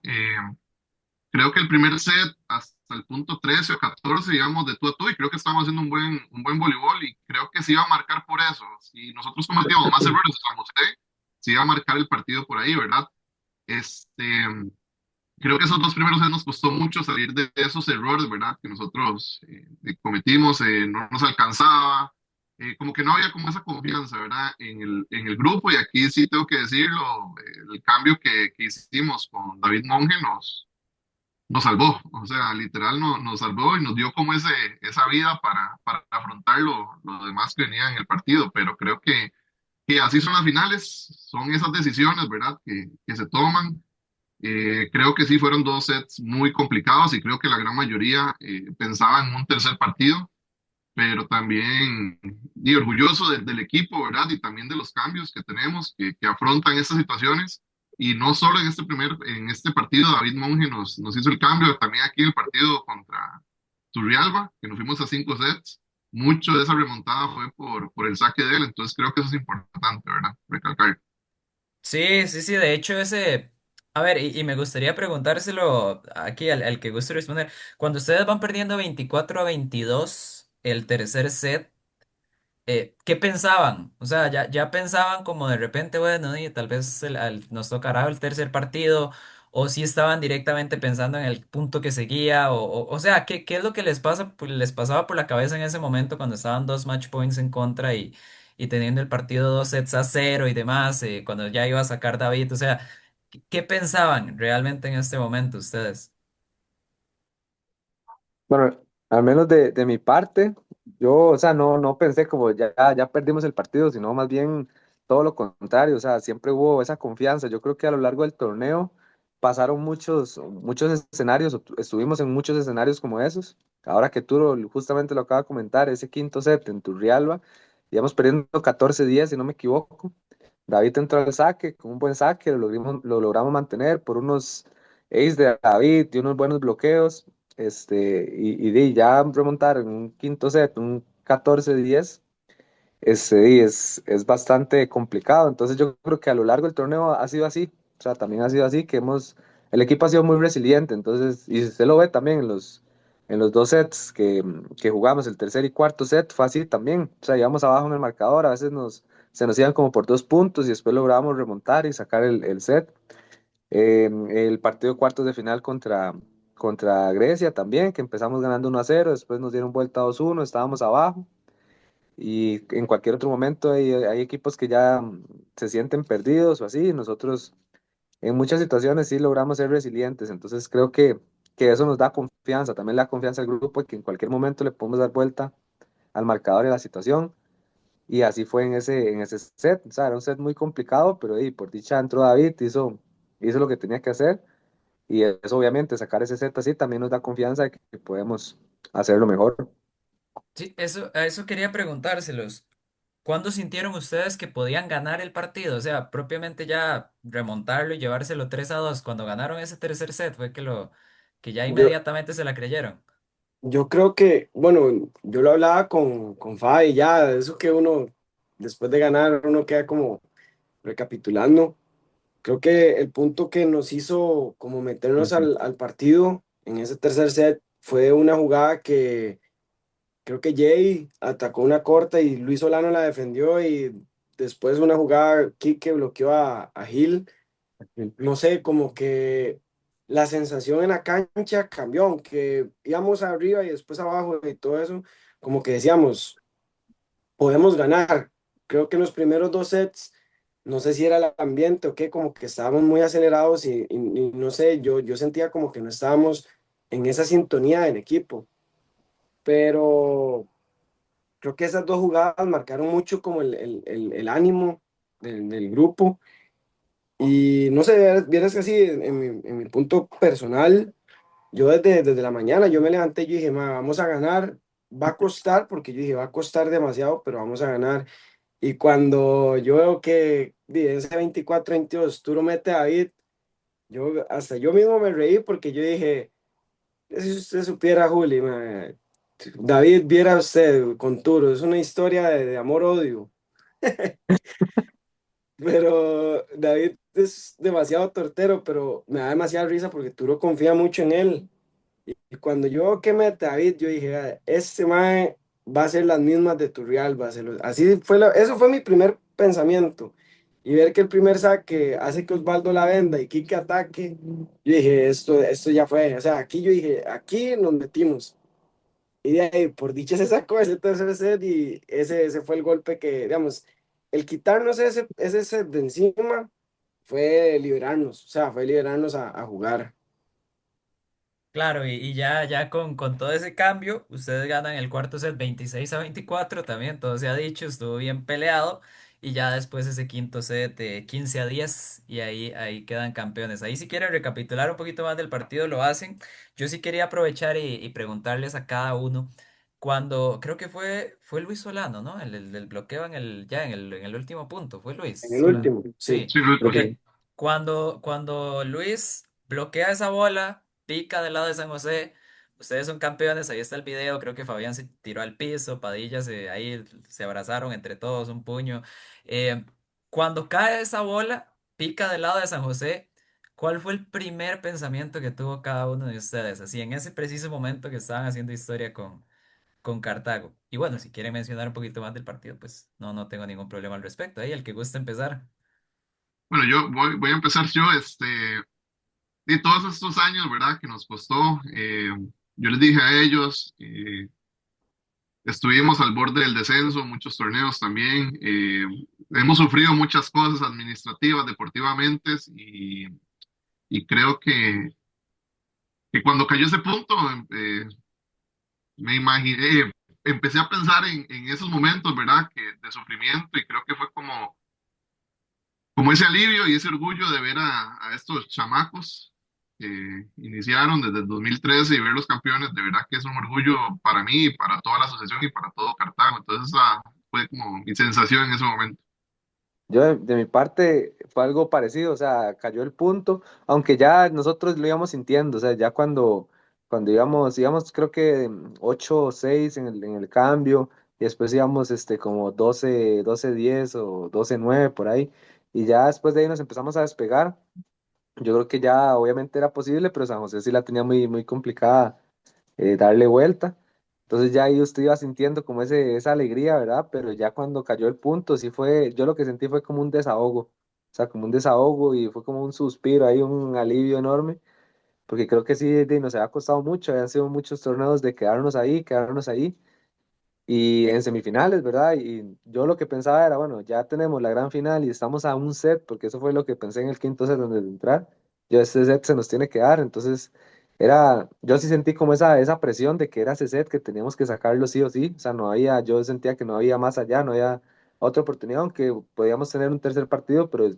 Creo que el primer set hasta el punto 13 o 14 íbamos de tú a tú y creo que estábamos haciendo un buen voleibol y creo que se iba a marcar por eso. Si nosotros cometíamos más errores de San José, se iba a marcar el partido por ahí, ¿verdad? Este, creo que esos dos primeros sets nos costó mucho salir de esos errores, ¿verdad? Que nosotros cometimos, no nos alcanzaba, como que no había como esa confianza, ¿verdad? En el grupo y aquí sí tengo que decirlo, el cambio que hicimos con David Monge nos salvó, o sea, literal nos salvó y nos dio como esa vida para afrontar lo demás que venía en el partido, pero creo que así son las finales, son esas decisiones, ¿verdad? Que se toman. Creo que sí fueron dos sets muy complicados y creo que la gran mayoría pensaba en un tercer partido, pero también y orgulloso del equipo, ¿verdad? Y también de los cambios que tenemos que afrontan estas situaciones. Y no solo en este partido, David Monge nos hizo el cambio, también aquí en el partido contra Turrialba, que nos fuimos a 5 sets. Mucho de esa remontada fue por el saque de él, entonces creo que eso es importante, ¿verdad? Recalcar. Sí, sí, sí, de hecho a ver, y me gustaría preguntárselo aquí al que guste responder, cuando ustedes van perdiendo 24-22 el tercer set, ¿qué pensaban? O sea, ya pensaban como de repente, bueno, y tal vez nos tocará el tercer partido, o si estaban directamente pensando en el punto que seguía, o sea, ¿qué es lo que les pasaba por la cabeza en ese momento cuando estaban 2 match points en contra y teniendo el partido 2 sets a 0 y demás, cuando ya iba a sacar David? O sea, ¿qué pensaban realmente en este momento ustedes? Bueno, al menos de mi parte, yo, o sea, no pensé como ya perdimos el partido, sino más bien todo lo contrario, o sea, siempre hubo esa confianza. Yo creo que a lo largo del torneo pasaron muchos escenarios, estuvimos en muchos escenarios como esos. Ahora que tú justamente lo acaba de comentar, ese quinto set en Turrialba, íbamos perdiendo 14-10, si no me equivoco. David entró al saque, con un buen saque, lo logramos mantener por unos ace de David y unos buenos bloqueos. Ya remontar en un quinto set, un 14-10, es bastante complicado. Entonces yo creo que a lo largo del torneo ha sido así. O sea, también ha sido así el equipo ha sido muy resiliente. Entonces, y usted lo ve también en en los dos sets que jugamos, el tercer y cuarto set, fue así también. O sea, íbamos abajo en el marcador, a veces se nos iban como por 2 puntos y después lográbamos remontar y sacar el set. El partido de cuartos de final contra Grecia también, que empezamos ganando 1-0, después nos dieron vuelta 2-1, estábamos abajo. Y en cualquier otro momento hay equipos que ya se sienten perdidos o así. Nosotros en muchas situaciones sí logramos ser resilientes. Entonces creo que eso nos da confianza. También la confianza al grupo de que en cualquier momento le podemos dar vuelta al marcador y a la situación. Y así fue en ese set. O sea, era un set muy complicado, pero por dicha entró David, hizo lo que tenía que hacer. Y eso obviamente, sacar ese set así también nos da confianza de que podemos hacerlo mejor. Sí, a eso quería preguntárselos. ¿Cuándo sintieron ustedes que podían ganar el partido? O sea, propiamente ya remontarlo y llevárselo 3-2. Cuando ganaron ese tercer set fue que ya Yo, inmediatamente se la creyeron. yo creo que, bueno, yo lo hablaba con Fabi ya, de eso que uno, después de ganar, uno queda como recapitulando. Creo que el punto que nos hizo como meternos Ujú. al partido en ese tercer set fue una jugada que creo que Jay atacó una corta y Luis Solano la defendió y después una jugada que bloqueó a Gil. No sé, como que la sensación en la cancha cambió, aunque íbamos arriba y después abajo y todo eso, como que decíamos, podemos ganar. Creo que en los primeros dos sets, no sé si era el ambiente o qué, como que estábamos muy acelerados y no sé, yo sentía como que no estábamos en esa sintonía del equipo, pero creo que esas dos jugadas marcaron mucho como el ánimo del grupo. Y no sé, vieras que así, en mi punto personal, yo desde la mañana yo me levanté y yo dije, "Ma, vamos a ganar, va a costar, porque yo dije, va a costar demasiado, pero vamos a ganar". Y cuando yo veo que en ese 24-22 tú lo metes a David, hasta yo mismo me reí porque yo dije, si usted supiera, Juli, ma, David, viera usted con Turo, es una historia de amor-odio. Pero David es demasiado tortero, pero me da demasiada risa porque Turo confía mucho en él. Y cuando yo que mete a David, yo dije, "Ah, este mae va a ser las mismas de Turrialba". Así fue, eso fue mi primer pensamiento. Y ver que el primer saque hace que Osvaldo la venda y Kike ataque, yo dije, esto ya fue. O sea, aquí yo dije, aquí nos metimos. Y de ahí, por dicha, se sacó ese tercer set y ese fue el golpe que, digamos, el quitarnos ese set de encima fue liberarnos, o sea, fue liberarnos a jugar. Claro, y ya con todo ese cambio, ustedes ganan el cuarto set 26-24 también, todo se ha dicho, estuvo bien peleado. Y ya después ese quinto set 15-10 y ahí quedan campeones. Ahí si quieren recapitular un poquito más del partido lo hacen. Yo sí quería aprovechar y preguntarles a cada uno cuando, creo que fue Luis Solano, ¿no? El del bloqueo en el último punto, fue Luis En el Solano. último, sí. Sí, Sí, Luis, ok. sí. Cuando Luis bloquea esa bola, pica del lado de San José, ustedes son campeones, ahí está el video, creo que Fabián se tiró al piso, Padilla ahí se abrazaron entre todos, un puño. Eh, Cuando cae esa bola, pica del lado de San José, ¿cuál fue el primer pensamiento que tuvo cada uno de ustedes? Así, en ese preciso momento que estaban haciendo historia con Cartago. Y bueno, si quieren mencionar un poquito más del partido, pues no tengo ningún problema al respecto. Ahí, el que guste empezar. Bueno, yo voy a empezar yo, de todos estos años, ¿verdad? Que nos costó, yo les dije a ellos, estuvimos al borde del descenso, muchos torneos también, hemos sufrido muchas cosas administrativas, deportivamente, y creo que cuando cayó ese punto, eh, me imaginé, empecé a pensar en esos momentos, ¿verdad? De sufrimiento, y creo que fue como ese alivio y ese orgullo de ver a estos chamacos que iniciaron desde el 2013 y ver los campeones, de verdad que es un orgullo para mí, para toda la asociación y para todo Cartago. Entonces, esa fue como mi sensación en ese momento. Yo de mi parte fue algo parecido, o sea, cayó el punto, aunque ya nosotros lo íbamos sintiendo, o sea, ya cuando íbamos creo que 8 o 6 en el cambio, y después íbamos como 12-10 o 12-9 por ahí, y ya después de ahí nos empezamos a despegar. Yo creo que ya obviamente era posible, pero San José sí la tenía muy, muy complicada darle vuelta. Entonces ya ahí usted iba sintiendo como esa alegría, ¿verdad? Pero ya cuando cayó el punto, sí fue, yo lo que sentí fue como un desahogo, o sea, como un desahogo y fue como un suspiro, ahí un alivio enorme, porque creo que sí, nos había costado mucho, habían sido muchos torneos de quedarnos ahí y en semifinales, ¿verdad? Y yo lo que pensaba era, bueno, ya tenemos la gran final y estamos a un set, porque eso fue lo que pensé en el quinto set antes de entrar. Yo este set se nos tiene que dar, entonces yo sí sentí como esa presión de que era ese set, que teníamos que sacarlo sí o sí, o sea, no había, yo sentía que no había más allá, no había otra oportunidad, aunque podíamos tener un tercer partido, pero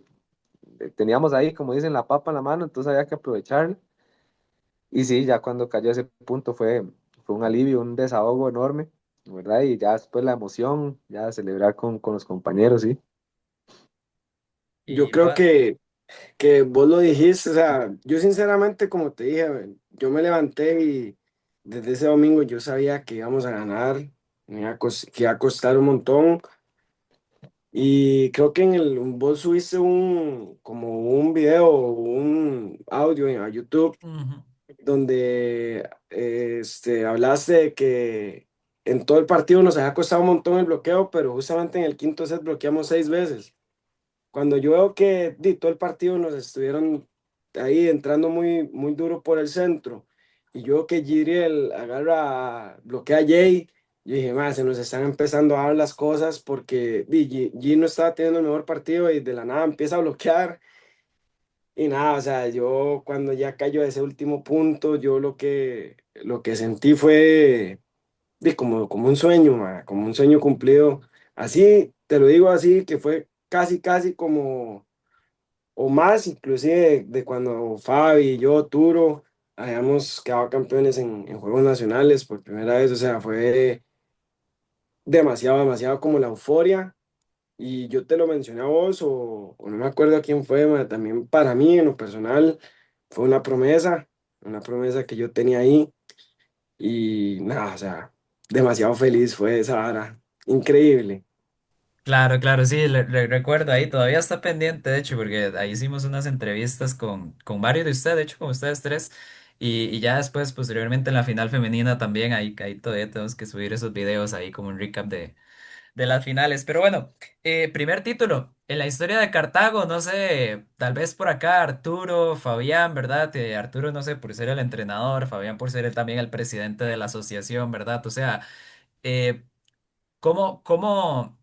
teníamos ahí, como dicen, la papa en la mano, entonces había que aprovecharlo. Y sí, ya cuando cayó ese punto fue un alivio, un desahogo enorme, ¿verdad? Y ya después la emoción, ya celebrar con los compañeros, sí. Yo Y creo que vos lo dijiste, o sea, yo sinceramente, como te dije, yo me levanté y desde ese domingo yo sabía que íbamos a ganar, que iba a costar un montón. Y creo que vos subiste como un video, un audio a YouTube ujú. donde hablaste de que en todo el partido nos había costado un montón el bloqueo, pero justamente en el quinto set bloqueamos 6 veces. Cuando yo veo que todo el partido nos estuvieron ahí entrando muy, muy duro por el centro, y yo veo que Giriel bloquea a Jay, yo dije, más, se nos están empezando a dar las cosas porque G no estaba teniendo el mejor partido y de la nada empieza a bloquear. Y nada, o sea, yo cuando ya cayó ese último punto, yo lo que sentí fue como un sueño, como un sueño cumplido. Así, te lo digo así, que fue casi, casi como o más inclusive de cuando Fabi, yo, Turo, hayamos quedado campeones en Juegos Nacionales por primera vez, o sea, fue demasiado, demasiado como la euforia, y yo te lo mencioné a vos, o no me acuerdo a quién fue, también para mí en lo personal fue una promesa que yo tenía ahí, y nada, o sea, demasiado feliz fue esa hora, increíble. Claro, claro, sí, recuerdo ahí, todavía está pendiente, de hecho, porque ahí hicimos unas entrevistas con varios de ustedes, de hecho, con ustedes tres, y ya después, posteriormente en la final femenina también, ahí todavía tenemos que subir esos videos ahí como un recap de las finales. Pero bueno, primer título, en la historia de Cartago, no sé, tal vez por acá Arturo, Fabián, ¿verdad? Arturo, no sé, por ser el entrenador, Fabián por ser también el presidente de la asociación, ¿verdad? O sea, eh, ¿cómo, cómo...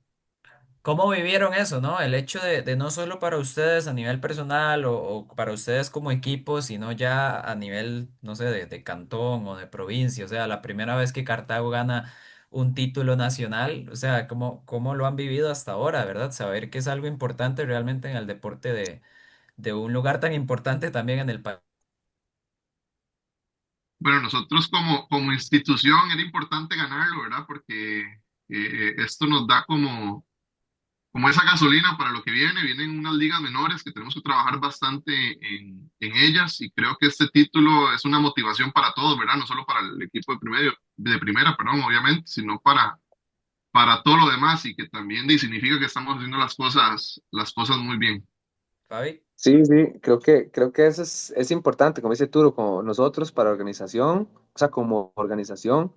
¿Cómo vivieron eso, no? El hecho de no solo para ustedes a nivel personal o para ustedes como equipo, sino ya a nivel, no sé, de cantón o de provincia. O sea, la primera vez que Cartago gana un título nacional, o sea, ¿cómo lo han vivido hasta ahora, verdad? Saber que es algo importante realmente en el deporte de un lugar tan importante también en el país. Bueno, nosotros como institución era importante ganarlo, ¿verdad? Porque esto nos da como esa gasolina para lo que viene. Vienen unas ligas menores que tenemos que trabajar bastante en ellas y creo que este título es una motivación para todos, ¿verdad? No solo para el equipo de primera, perdón, obviamente, sino para todo lo demás y que también significa que estamos haciendo las cosas muy bien. Fabi. Sí, sí, creo que eso es importante, como dice Turo, como nosotros para organización, o sea, como organización.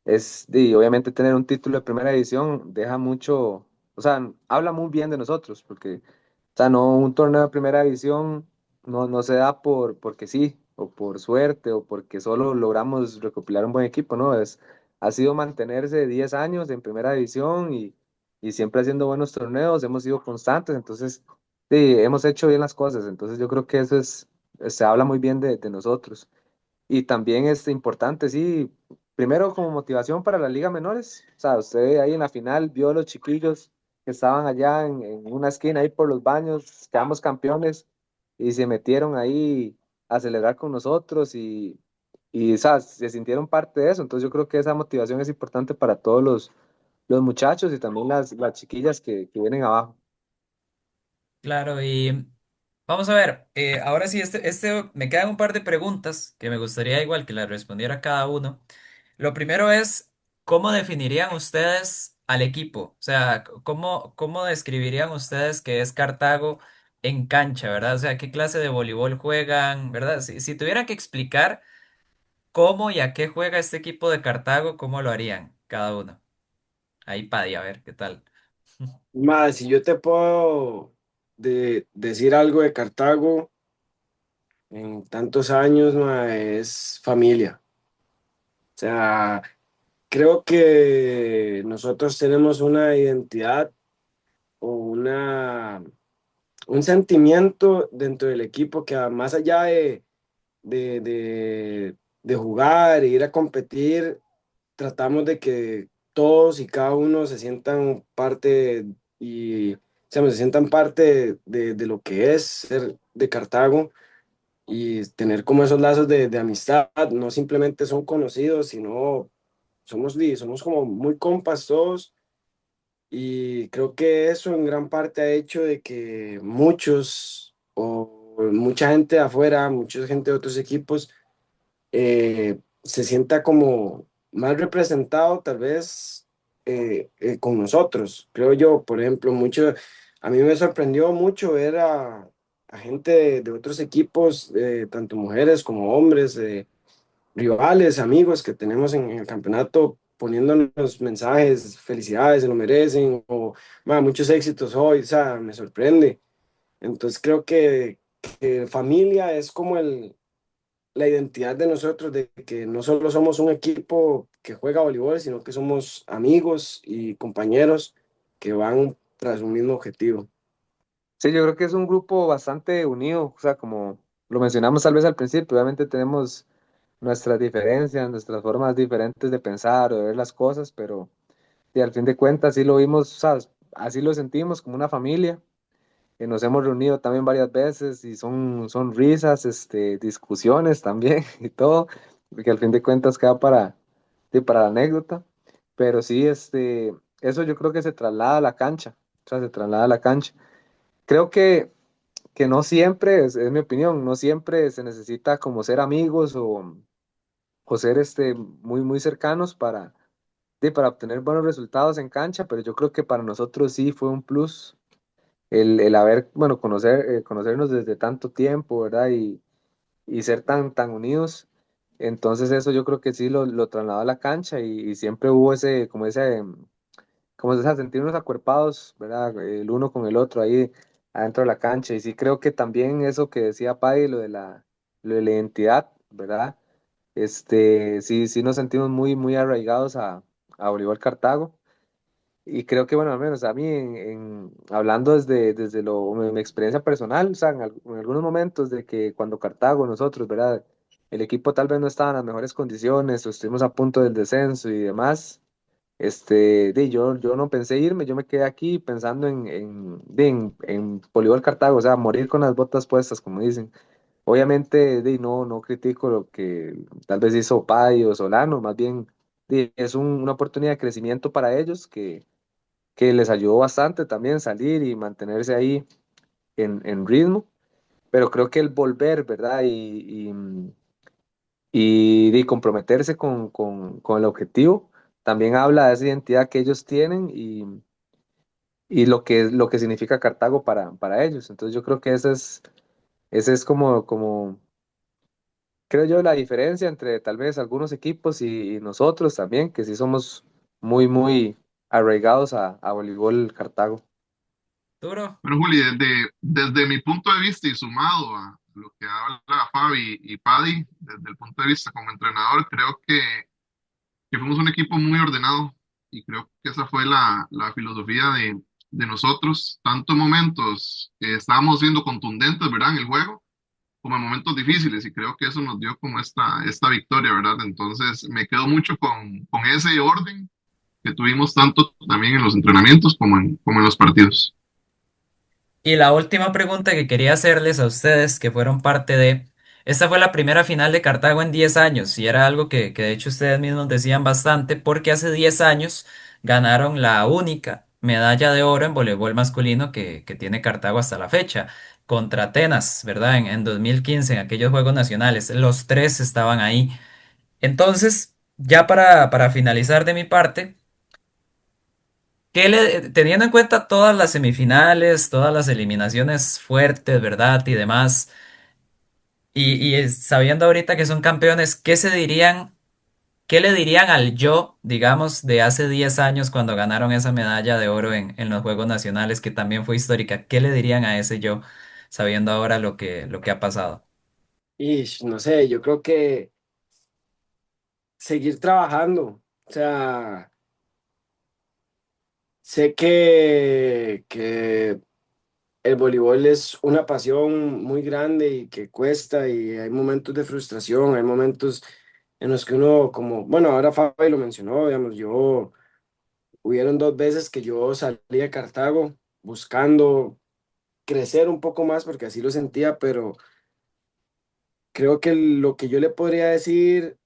Obviamente tener un título de primera división deja mucho, o sea, habla muy bien de nosotros, porque, o sea, no, un torneo de primera división no se da porque sí, o por suerte, o porque solo logramos recopilar un buen equipo, ¿no? Ha sido mantenerse 10 años en primera división y siempre haciendo buenos torneos, hemos sido constantes, entonces, sí, hemos hecho bien las cosas, entonces yo creo que se habla muy bien de nosotros. Y también es importante, sí, primero como motivación para la Liga Menores. O sea, usted ahí en la final vio a los chiquillos que estaban allá en una esquina ahí por los baños, quedamos campeones y se metieron ahí a celebrar con nosotros o sea, se sintieron parte de eso. Entonces yo creo que esa motivación es importante para todos los muchachos y también las chiquillas que vienen abajo. Claro, y vamos a ver, ahora sí, me quedan un par de preguntas que me gustaría igual que las respondiera cada uno. Lo primero es, ¿cómo definirían ustedes al equipo? O sea, ¿cómo describirían ustedes que es Cartago en cancha, ¿verdad? O sea, ¿qué clase de voleibol juegan, ¿verdad? Si tuvieran que explicar ¿Cómo y a qué juega este equipo de Cartago? ¿Cómo lo harían cada uno? Ahí, Paddy, a ver, ¿qué tal? Más, si yo te puedo decir algo de Cartago en tantos años, ma, es familia. O sea, creo que nosotros tenemos una identidad o un sentimiento dentro del equipo que más allá de, de, de jugar e ir a competir, tratamos de que todos y cada uno se sientan parte y se sientan parte de lo que es ser de Cartago y tener como esos lazos de amistad. No simplemente son conocidos, sino somos como muy compas todos, y creo que eso en gran parte ha hecho de que muchos o mucha gente de afuera, mucha gente de otros equipos, se sienta como más representado tal vez con nosotros, creo yo. Por ejemplo, a mí me sorprendió mucho ver a gente de otros equipos, tanto mujeres como hombres, rivales, amigos que tenemos en el campeonato, poniéndonos mensajes, felicidades, se lo merecen, o "Ma, muchos éxitos hoy", o sea, me sorprende. Entonces creo que familia es como la identidad de nosotros, de que no solo somos un equipo que juega voleibol, sino que somos amigos y compañeros que van tras un mismo objetivo. Sí, yo creo que es un grupo bastante unido, o sea, como lo mencionamos tal vez al principio, obviamente tenemos nuestras diferencias, nuestras formas diferentes de pensar o de ver las cosas, pero y al fin de cuentas sí lo vimos, o sea, así lo sentimos como una familia. Nos hemos reunido también varias veces y son risas, discusiones también y todo, porque al fin de cuentas queda sí, para la anécdota. Pero sí, eso yo creo que se traslada a la cancha, o sea, se traslada a la cancha. Creo que no siempre, es mi opinión, no siempre se necesita como ser amigos o ser muy, muy cercanos sí, para obtener buenos resultados en cancha, pero yo creo que para nosotros sí fue un plus el haber, bueno, conocernos desde tanto tiempo, ¿verdad? Y ser tan unidos. Entonces eso yo creo que sí lo trasladó a la cancha y siempre hubo como ese sentirnos acuerpados, ¿verdad? El uno con el otro ahí adentro de la cancha. Y sí creo que también eso que decía Paddy, lo de la identidad, ¿verdad? Sí nos sentimos muy, muy arraigados a Bolívar Cartago. Y creo que, bueno, al menos a mí, hablando desde mi experiencia personal, o sea, en algunos momentos de que cuando Cartago, nosotros, ¿verdad? El equipo tal vez no estaba en las mejores condiciones, o estuvimos a punto del descenso y demás. Yo no pensé irme, yo me quedé aquí pensando en Voleibol Cartago, o sea, morir con las botas puestas, como dicen. Obviamente, no critico lo que tal vez hizo Pai o Solano, más bien, es una oportunidad de crecimiento para ellos que les ayudó bastante también salir y mantenerse ahí en ritmo, pero creo que el volver, ¿verdad? Y comprometerse con el objetivo también habla de esa identidad que ellos tienen y lo que significa Cartago para ellos. Entonces yo creo que ese es como, creo yo, la diferencia entre tal vez algunos equipos y nosotros también, que sí somos muy, muy arraigados a voleibol Cartago. Duro. Bueno, Juli, desde mi punto de vista y sumado a lo que habla Fabi y Paddy, desde el punto de vista como entrenador, creo que fuimos un equipo muy ordenado y creo que esa fue la filosofía de nosotros, tanto en momentos que estábamos siendo contundentes, ¿verdad? En el juego, como en momentos difíciles y creo que eso nos dio como esta victoria, ¿verdad? Entonces me quedo mucho con ese orden que tuvimos tanto también en los entrenamientos como en los partidos. Y la última pregunta que quería hacerles a ustedes, que fueron parte de, esta fue la primera final de Cartago en 10 años, y era algo que de hecho ustedes mismos decían bastante, porque hace 10 años ganaron la única medalla de oro en voleibol masculino que tiene Cartago hasta la fecha, contra Atenas, ¿verdad? En 2015, en aquellos Juegos Nacionales, los tres estaban ahí. Entonces, ya para finalizar de mi parte, teniendo en cuenta todas las semifinales, todas las eliminaciones fuertes, ¿verdad? Y demás, Sabiendo ahorita que son campeones, qué le dirían al yo, digamos, de hace 10 años cuando ganaron esa medalla de oro en los Juegos Nacionales, que también fue histórica? ¿Qué le dirían a ese yo, sabiendo ahora lo que ha pasado? Y no sé, yo creo que seguir trabajando. O sea, sé que el voleibol es una pasión muy grande y que cuesta y hay momentos de frustración, hay momentos en los que uno, como, bueno, ahora Fabi lo mencionó, digamos, hubieron 2 veces que yo salí de Cartago buscando crecer un poco más porque así lo sentía, pero creo que lo que yo le podría decir,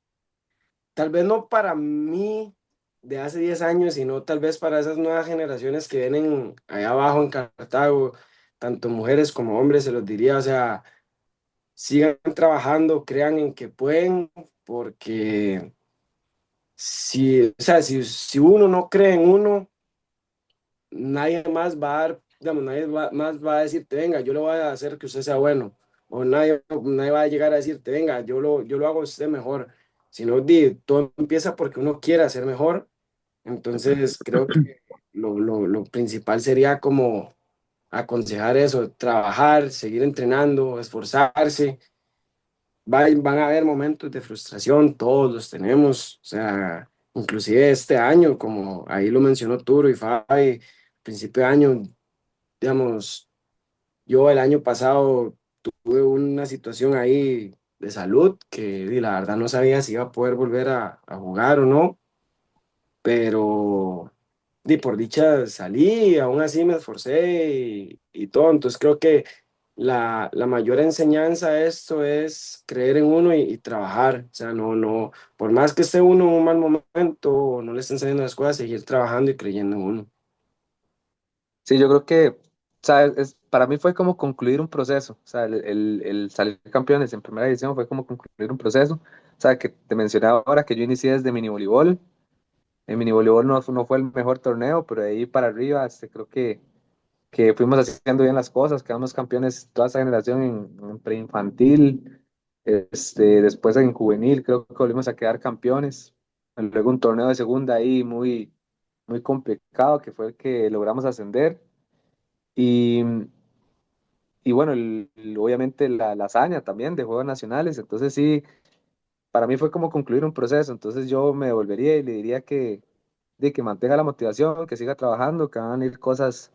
tal vez no para mí de hace 10 años, sino tal vez para esas nuevas generaciones que vienen allá abajo en Cartago, tanto mujeres como hombres, se los diría, o sea, sigan trabajando, crean en que pueden, porque si, o sea, si uno no cree en uno, nadie más va a dar, digamos, más va a decirte, venga, yo lo voy a hacer que usted sea bueno. O nadie va a llegar a decirte, venga, yo lo hago a usted mejor. Sino, todo empieza porque uno quiere hacer mejor. Entonces, creo que lo principal sería como aconsejar eso, trabajar, seguir entrenando, esforzarse. Van a haber momentos de frustración, todos los tenemos, o sea, inclusive este año, como ahí lo mencionó Turo y Fabi, principio de año, digamos, yo el año pasado tuve una situación ahí de salud que la verdad no sabía si iba a poder volver a jugar o no, pero por dicha salí, aún así me esforcé y todo, entonces creo que la mayor enseñanza de esto es creer en uno y trabajar, o sea, por más que esté uno en un mal momento o no le estén saliendo las cosas, seguir trabajando y creyendo en uno. Sí, yo creo que, ¿sabes? Para mí fue como concluir un proceso, o sea, el salir campeones en primera división fue como concluir un proceso, o sea, que te mencionaba ahora que yo inicié desde mini voleibol, en mini voleibol no fue el mejor torneo, pero de ahí para arriba, creo que fuimos haciendo bien las cosas, quedamos campeones toda esa generación en preinfantil, después en juvenil creo que volvimos a quedar campeones, luego un torneo de segunda ahí muy complicado que fue el que logramos ascender y, y bueno, obviamente la hazaña también de Juegos Nacionales, entonces sí, para mí fue como concluir un proceso, entonces yo me devolvería y le diría que mantenga la motivación, que siga trabajando, que van a ir cosas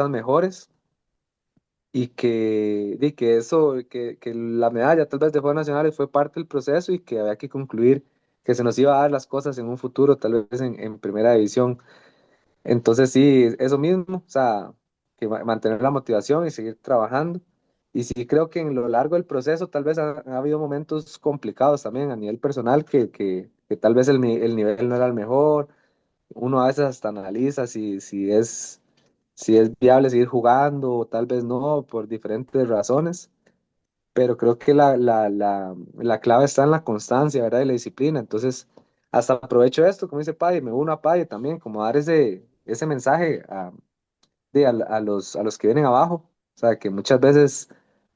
mejores y que la medalla tal vez de Juegos Nacionales fue parte del proceso y que había que concluir que se nos iba a dar las cosas en un futuro, tal vez en primera división. Entonces sí, eso mismo, o sea, que mantener la motivación y seguir trabajando. Y sí creo que en lo largo del proceso tal vez ha habido momentos complicados también a nivel personal que tal vez el nivel no era el mejor. Uno a veces hasta analiza si es viable seguir jugando o tal vez no, por diferentes razones, pero creo que la clave está en la constancia, ¿verdad? Y la disciplina. Entonces, hasta aprovecho esto, como dice Paddy, me uno a Paddy también, como dar ese mensaje a los que vienen abajo. O sea, que muchas veces,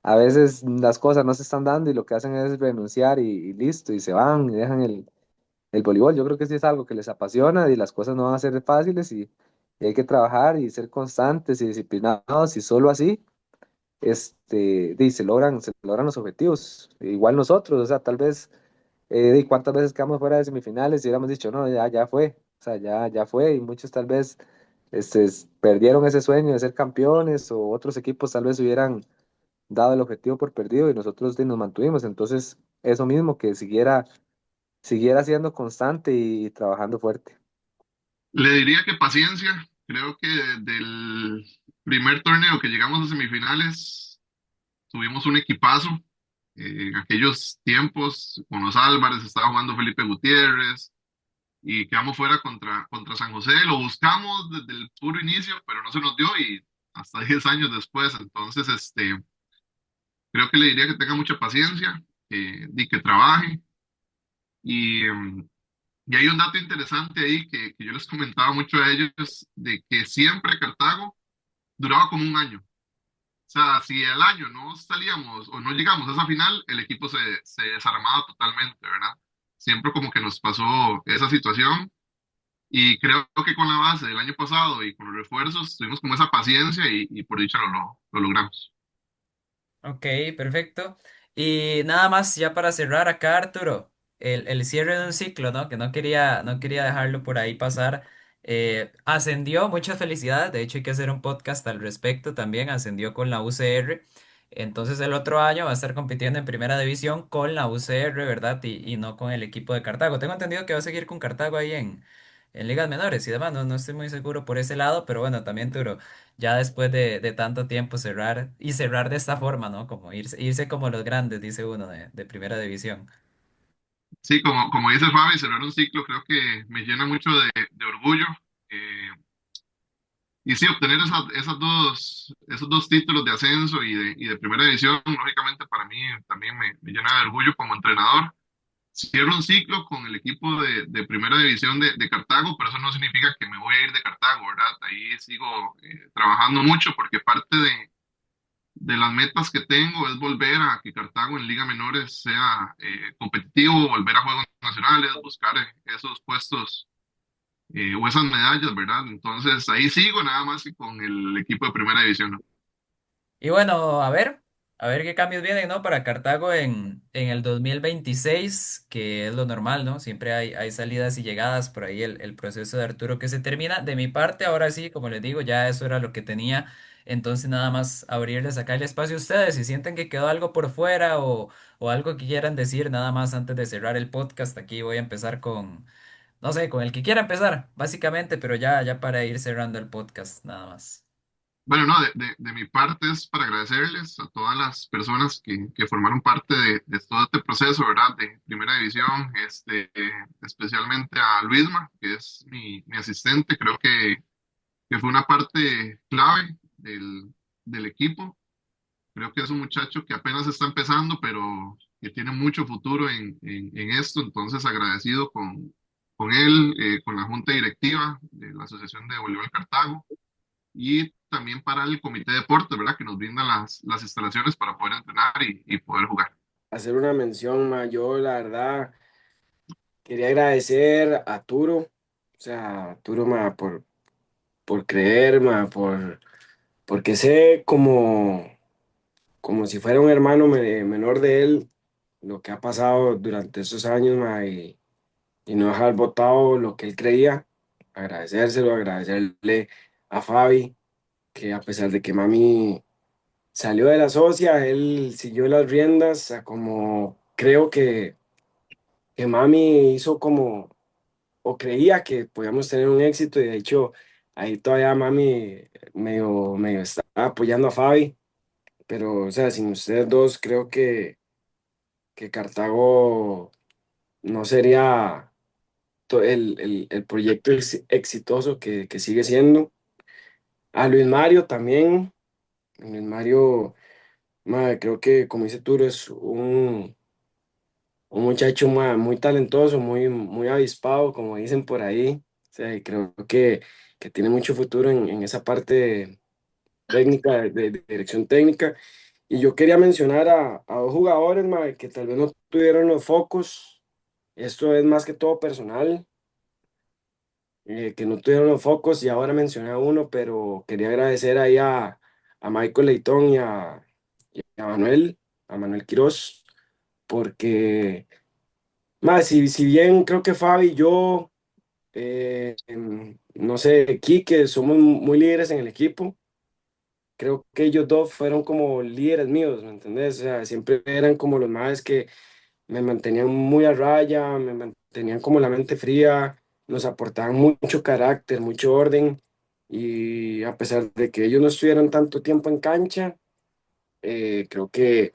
a veces las cosas no se están dando y lo que hacen es renunciar y listo, y se van y dejan el voleibol. Yo creo que sí es algo que les apasiona y las cosas no van a ser fáciles y hay que trabajar y ser constantes y disciplinados y solo así se logran los objetivos. Igual nosotros, o sea, tal vez, cuántas veces quedamos fuera de semifinales y hubiéramos dicho, no, ya fue, o sea, ya fue, y muchos tal vez perdieron ese sueño de ser campeones, o otros equipos tal vez hubieran dado el objetivo por perdido y nosotros nos mantuvimos. Entonces, eso mismo, que siguiera siendo constante y trabajando fuerte. Le diría que paciencia. Creo que del primer torneo que llegamos a semifinales, tuvimos un equipazo. En aquellos tiempos, con los Álvarez, estaba jugando Felipe Gutiérrez y quedamos fuera contra San José. Lo buscamos desde el puro inicio, pero no se nos dio y hasta 10 años después. Entonces, creo que le diría que tenga mucha paciencia, y que trabaje. Y, y hay un dato interesante ahí que yo les comentaba mucho a ellos, de que siempre Cartago duraba como un año. O sea, si el año no salíamos o no llegamos a esa final, el equipo se desarmaba totalmente, ¿verdad? Siempre como que nos pasó esa situación y creo que con la base del año pasado y con los refuerzos tuvimos como esa paciencia y por dicha lo logramos. Ok, perfecto. Y nada más ya para cerrar acá, Arturo, el cierre de un ciclo, ¿no? Que no quería dejarlo por ahí pasar. Ascendió, muchas felicidades. De hecho, hay que hacer un podcast al respecto también. Ascendió con la UCR. Entonces el otro año va a estar compitiendo en primera división con la UCR, ¿verdad? Y no con el equipo de Cartago. Tengo entendido que va a seguir con Cartago ahí en ligas menores y demás. No, no estoy muy seguro por ese lado, pero bueno, también Turo ya después de tanto tiempo cerrar y cerrar de esta forma, ¿no? Como irse como los grandes, dice uno, de primera división. Sí, como dice Fabi, cerrar un ciclo creo que me llena mucho de orgullo. Eh, y sí, obtener esos dos títulos de ascenso y de primera división, lógicamente para mí también me llena de orgullo como entrenador. Cierro un ciclo con el equipo de primera división de Cartago, pero eso no significa que me voy a ir de Cartago, ¿verdad? Ahí sigo trabajando mucho porque parte de las metas que tengo es volver a que Cartago en Liga Menores sea competitivo, volver a Juegos Nacionales, buscar esos puestos o esas medallas, ¿verdad? Entonces ahí sigo nada más que con el equipo de primera división, ¿no? Y bueno, a ver qué cambios vienen, ¿no? Para Cartago en el 2026 que es lo normal, ¿no? Siempre hay salidas y llegadas, por ahí el proceso de Arturo que se termina. De mi parte, ahora sí, como les digo, ya eso era lo que tenía. Entonces nada más abrirles acá el espacio a ustedes. Si sienten que quedó algo por fuera o algo que quieran decir, nada más antes de cerrar el podcast, aquí voy a empezar con, no sé, con el que quiera empezar, básicamente, pero ya para ir cerrando el podcast, nada más. Bueno, no, de mi parte es para agradecerles a todas las personas que formaron parte de todo este proceso, ¿verdad? De primera división, especialmente a Luisma, que es mi asistente, creo que fue una parte clave del equipo. Creo que es un muchacho que apenas está empezando, pero que tiene mucho futuro en esto, entonces agradecido con él, con la junta directiva de la Asociación de Voleibol Cartago y también para el comité de deportes, ¿verdad? Que nos brinda las instalaciones para poder entrenar y poder jugar. Hacer una mención, ma, yo la verdad quería agradecer a Turo, o sea, a Turo, ma, por creer, ma, porque sé como si fuera un hermano menor de él, lo que ha pasado durante esos años, ma, y no dejar botado lo que él creía, agradecérselo, agradecerle a Fabi, que a pesar de que mami salió de la socia, él siguió las riendas, a como creo que mami hizo como, o creía que podíamos tener un éxito, y de hecho ahí todavía mami medio está apoyando a Fabi, pero o sea, sin ustedes dos creo que Cartago no sería el proyecto exitoso que sigue siendo. A Luis Mario también, Luis Mario, madre, creo que como dice Turo, es un muchacho muy talentoso, muy avispado, como dicen por ahí. O sea, y creo que tiene mucho futuro en esa parte técnica, de dirección técnica. Y yo quería mencionar a dos jugadores, madre, que tal vez no tuvieron los focos. Esto es más que todo personal, que no tuvieron los focos y ahora mencioné a uno, pero quería agradecer ahí a Michael Leitón y a Manuel Quiroz, porque más, si bien creo que Fabi y yo, no sé, Quique, somos muy líderes en el equipo, creo que ellos dos fueron como líderes míos, ¿me entendés? O sea, siempre eran como los más que me mantenían muy a raya, me mantenían como la mente fría, nos aportaban mucho carácter, mucho orden, y a pesar de que ellos no estuvieran tanto tiempo en cancha, creo que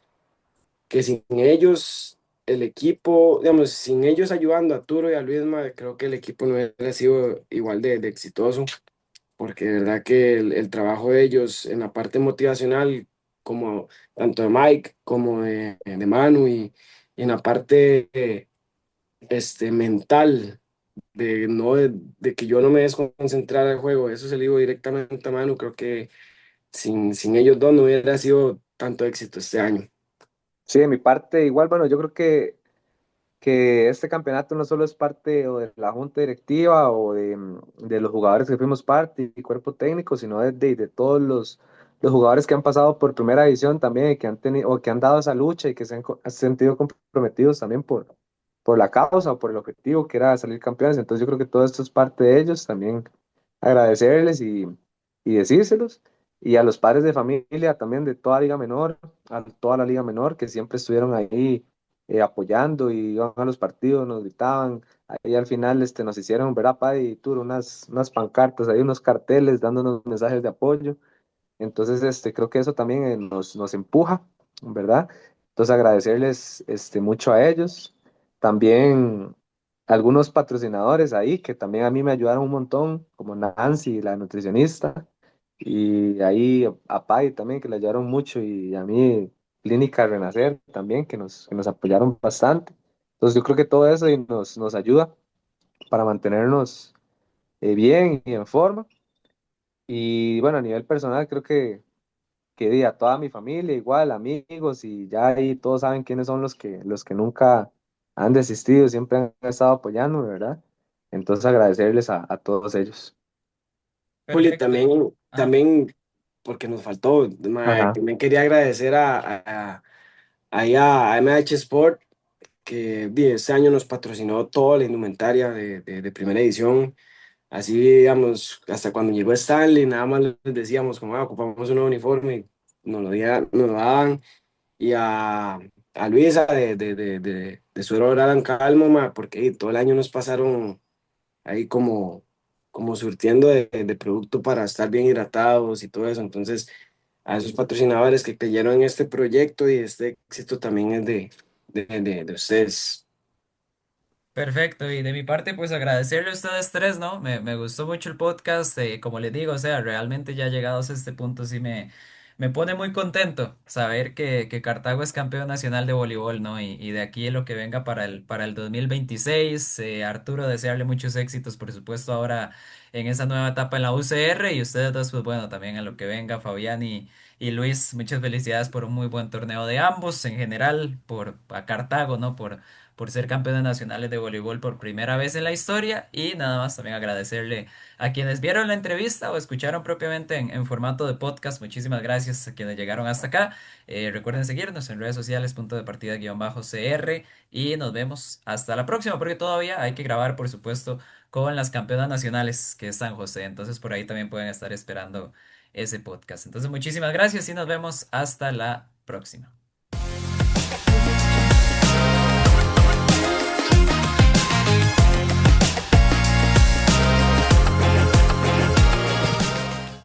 sin ellos, el equipo, digamos, sin ellos ayudando a Arturo y a Luisma, creo que el equipo no hubiera sido igual de exitoso, porque de verdad que el trabajo de ellos en la parte motivacional, como tanto de Mike como de Manu, y en la parte mental, de que yo no me desconcentrara al juego, eso se lo digo directamente a Manu, creo que sin ellos dos no hubiera sido tanto éxito este año. Sí, de mi parte, igual, bueno, yo creo que este campeonato no solo es parte o de la junta directiva o de los jugadores que fuimos parte y cuerpo técnico, sino de todos los jugadores que han pasado por primera división también y que han tenido o que han dado esa lucha y que se han sentido comprometidos también por la causa o por el objetivo que era salir campeones. Entonces yo creo que todo esto es parte de ellos, también agradecerles y decírselos. Y a los padres de familia también de toda Liga Menor, a toda la Liga Menor que siempre estuvieron ahí apoyando y iban a los partidos, nos gritaban. Ahí al final nos hicieron, ¿verdad, Paddy y Tour? Unas pancartas, ahí unos carteles dándonos mensajes de apoyo. Entonces, creo que eso también nos empuja, ¿verdad? Entonces, agradecerles mucho a ellos. También algunos patrocinadores ahí que también a mí me ayudaron un montón, como Nancy, la nutricionista, y ahí a Pai también, que le ayudaron mucho, y a mí, Clínica Renacer también, que nos apoyaron bastante. Entonces, yo creo que todo eso y nos ayuda para mantenernos bien y en forma. Y bueno, a nivel personal, creo que di a toda mi familia, igual, amigos, y ya ahí todos saben quiénes son los que nunca han desistido, siempre han estado apoyándome, ¿verdad? Entonces agradecerles a todos ellos. Juli, Perfecto. Ah, también, porque nos faltó, Ajá. también quería agradecer ahí a MH Sport, que este año nos patrocinó toda la indumentaria de primera edición. Así, digamos, hasta cuando llegó Stanley, nada más les decíamos, como, ocupamos un nuevo uniforme, nos lo daban. Y a Luisa de Suero Oral Calmo, porque todo el año nos pasaron ahí como surtiendo de producto para estar bien hidratados y todo eso. Entonces, a esos patrocinadores que creyeron en este proyecto y este éxito también es de ustedes. perfecto, y de mi parte, pues agradecerle a ustedes tres, ¿no? Me gustó mucho el podcast, como les digo, o sea, realmente ya llegados a este punto sí me pone muy contento saber que Cartago es campeón nacional de voleibol, ¿no? Y de aquí lo que venga para el 2026, Arturo, desearle muchos éxitos, por supuesto, ahora en esa nueva etapa en la UCR, y ustedes dos, pues bueno, también a lo que venga, Fabián y Luis, muchas felicidades por un muy buen torneo de ambos, en general, a Cartago, ¿no? Por ser campeones nacionales de voleibol por primera vez en la historia. Y nada más también agradecerle a quienes vieron la entrevista o escucharon propiamente en formato de podcast. Muchísimas gracias a quienes llegaron hasta acá. Recuerden seguirnos en redes sociales, punto de partida guión bajo CR. Y nos vemos hasta la próxima, porque todavía hay que grabar, por supuesto, con las campeonas nacionales que es San José. Entonces por ahí también pueden estar esperando ese podcast. Entonces muchísimas gracias y nos vemos hasta la próxima.